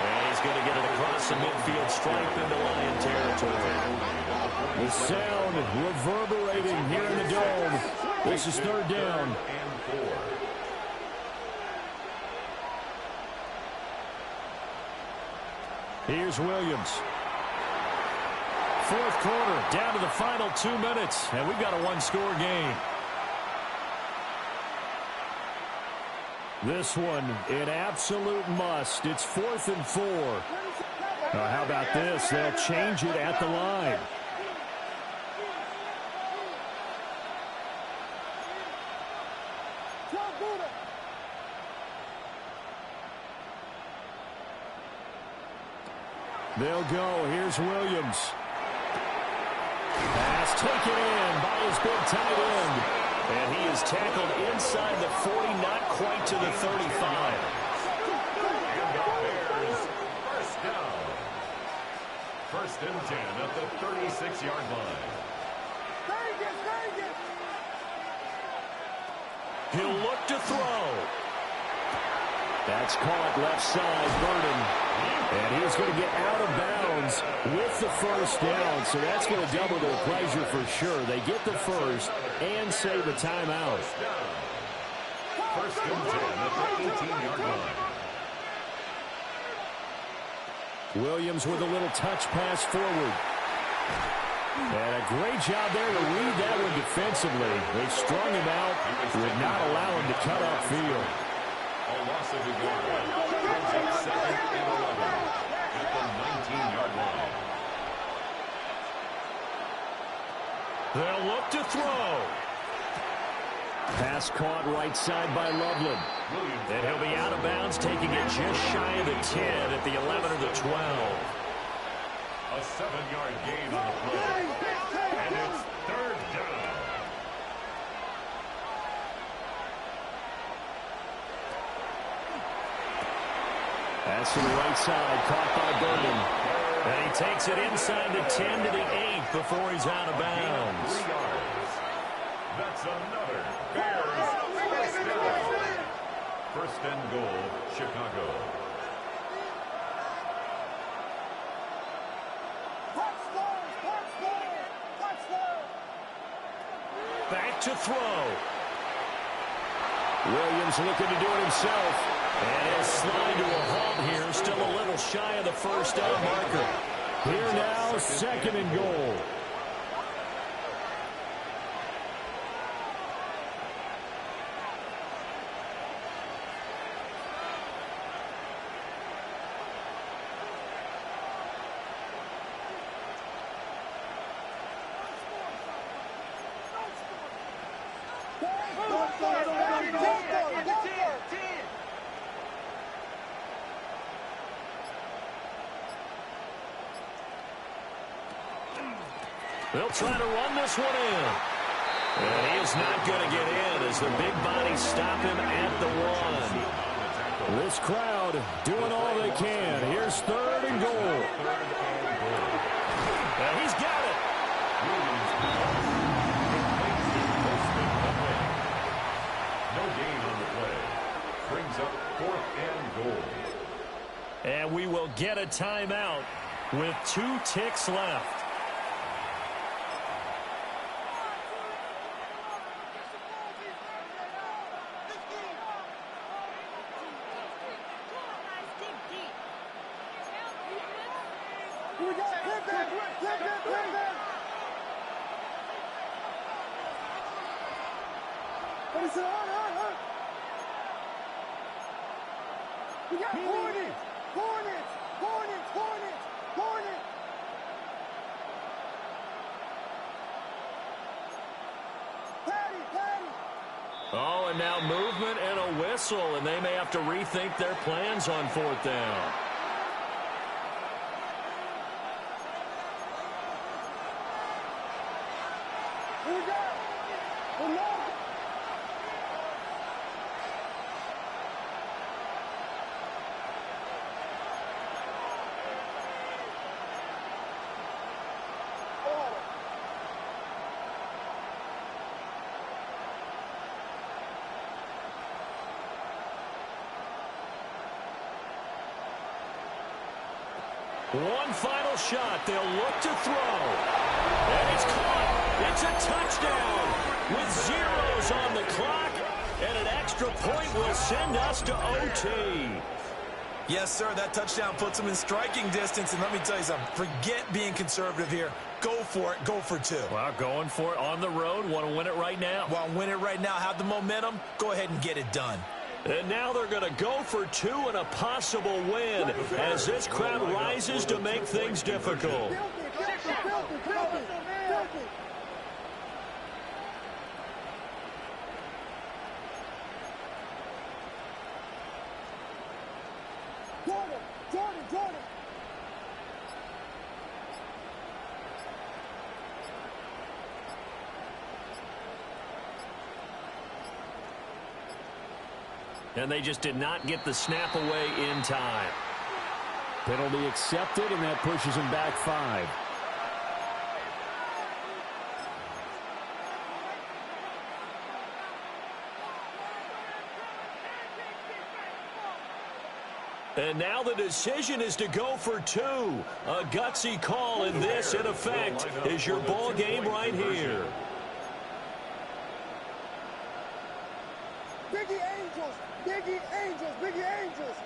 And he's going to get it across the midfield stripe into Lion territory. The sound reverberating here in the dome. This is 3rd down. And 4. Here's Williams. Fourth quarter, down to the final 2 minutes, and we've got a one-score game. This one, an absolute must. It's 4th and 4. Now, how about this? They'll change it at the line. They'll go. Here's Williams. Pass taken in by his big tight end. And he is tackled inside the 40, not quite to the 35. And the Bears, first down. 1st and 10 at the 36-yard line. He'll look to throw. That's caught left side, Burden. And he's going to get out of bounds with the first down. So that's going to double their pleasure for sure. They get the first and save a timeout. 1st and 10 at the 18-yard line. Williams with a little touch pass forward. And a great job there to read that one defensively. They strung him out, would not allow him to cut upfield. A loss of a yard. Brings up 2nd and 11 at the 19-yard line. They'll look to throw. Pass caught right side by Loveland. And he'll be out of bounds, taking it just shy of the 10 at the 11 or the 12. A 7-yard gain on the play. And it's 3rd down. Pass to the right side, caught by Burden. And he takes it inside the 10 to the 8 before he's out of bounds. 3 yards. That's another Bears first down. 1st and goal, Chicago. Back to throw. Williams looking to do it himself. And he'll slide to a halt here, still a little shy of the first down marker. Here now, 2nd and goal. They'll try to run this one in. And he is not going to get in as the big bodies stop him at the 1. This crowd doing all they can. Here's 3rd and goal. And he's got it. No gain on the play. Brings up 4th and goal. And we will get a timeout with 2 ticks left. We got Hornets! Hornets! Hornets! Hornets! Hornets! Patty! Patty! Oh, and now movement and a whistle, and they may have to rethink their plans on 4th down. Here we go! One final shot. They'll look to throw. And it's caught. It's a touchdown with zeros on the clock. And an extra point will send us to OT. Yes, sir. That touchdown puts them in striking distance. And let me tell you something. Forget being conservative here. Go for it. Go for 2. Well, going for it on the road. Want to win it right now. Want to win it right now. Have the momentum. Go ahead and get it done. And now they're going to go for 2 and a possible win as this crowd rises to make things difficult. Jordan! And they just did not get the snap away in time. Penalty accepted, and that pushes him back 5. And now the decision is to go for 2. A gutsy call, and this, in effect, is your ball game right here. Biggie Angels! Biggie Angels! Biggie Angels!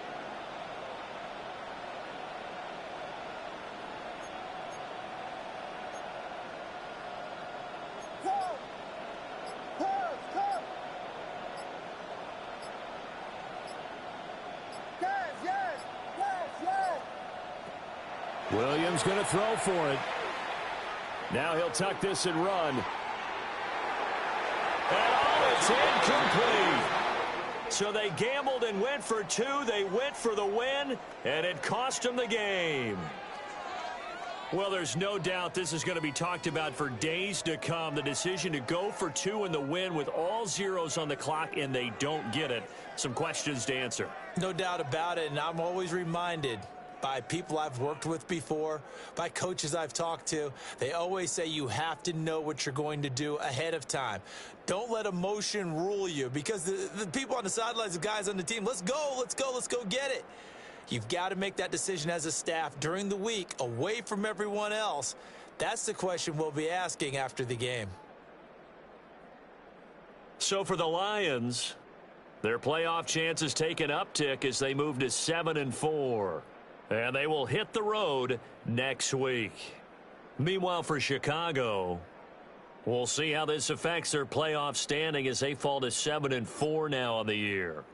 Come! Yes! Williams going to throw for it. Now he'll tuck this and run. And oh, it's incomplete. So they gambled and went for 2. They went for the win, and it cost them the game. Well, there's no doubt this is going to be talked about for days to come. The decision to go for 2 in the win with all zeros on the clock, and they don't get it. Some questions to answer. No doubt about it, and I'm always reminded by people I've worked with before, by coaches I've talked to, they always say you have to know what you're going to do ahead of time. Don't let emotion rule you, because the people on the sidelines, the guys on the team, let's go get it. You've got to make that decision as a staff during the week, away from everyone else. That's the question we'll be asking after the game. So for the Lions, their playoff chances take an uptick as they move to 7-4. And they will hit the road next week. Meanwhile, for Chicago, we'll see how this affects their playoff standing as they fall to 7-4 now on the year.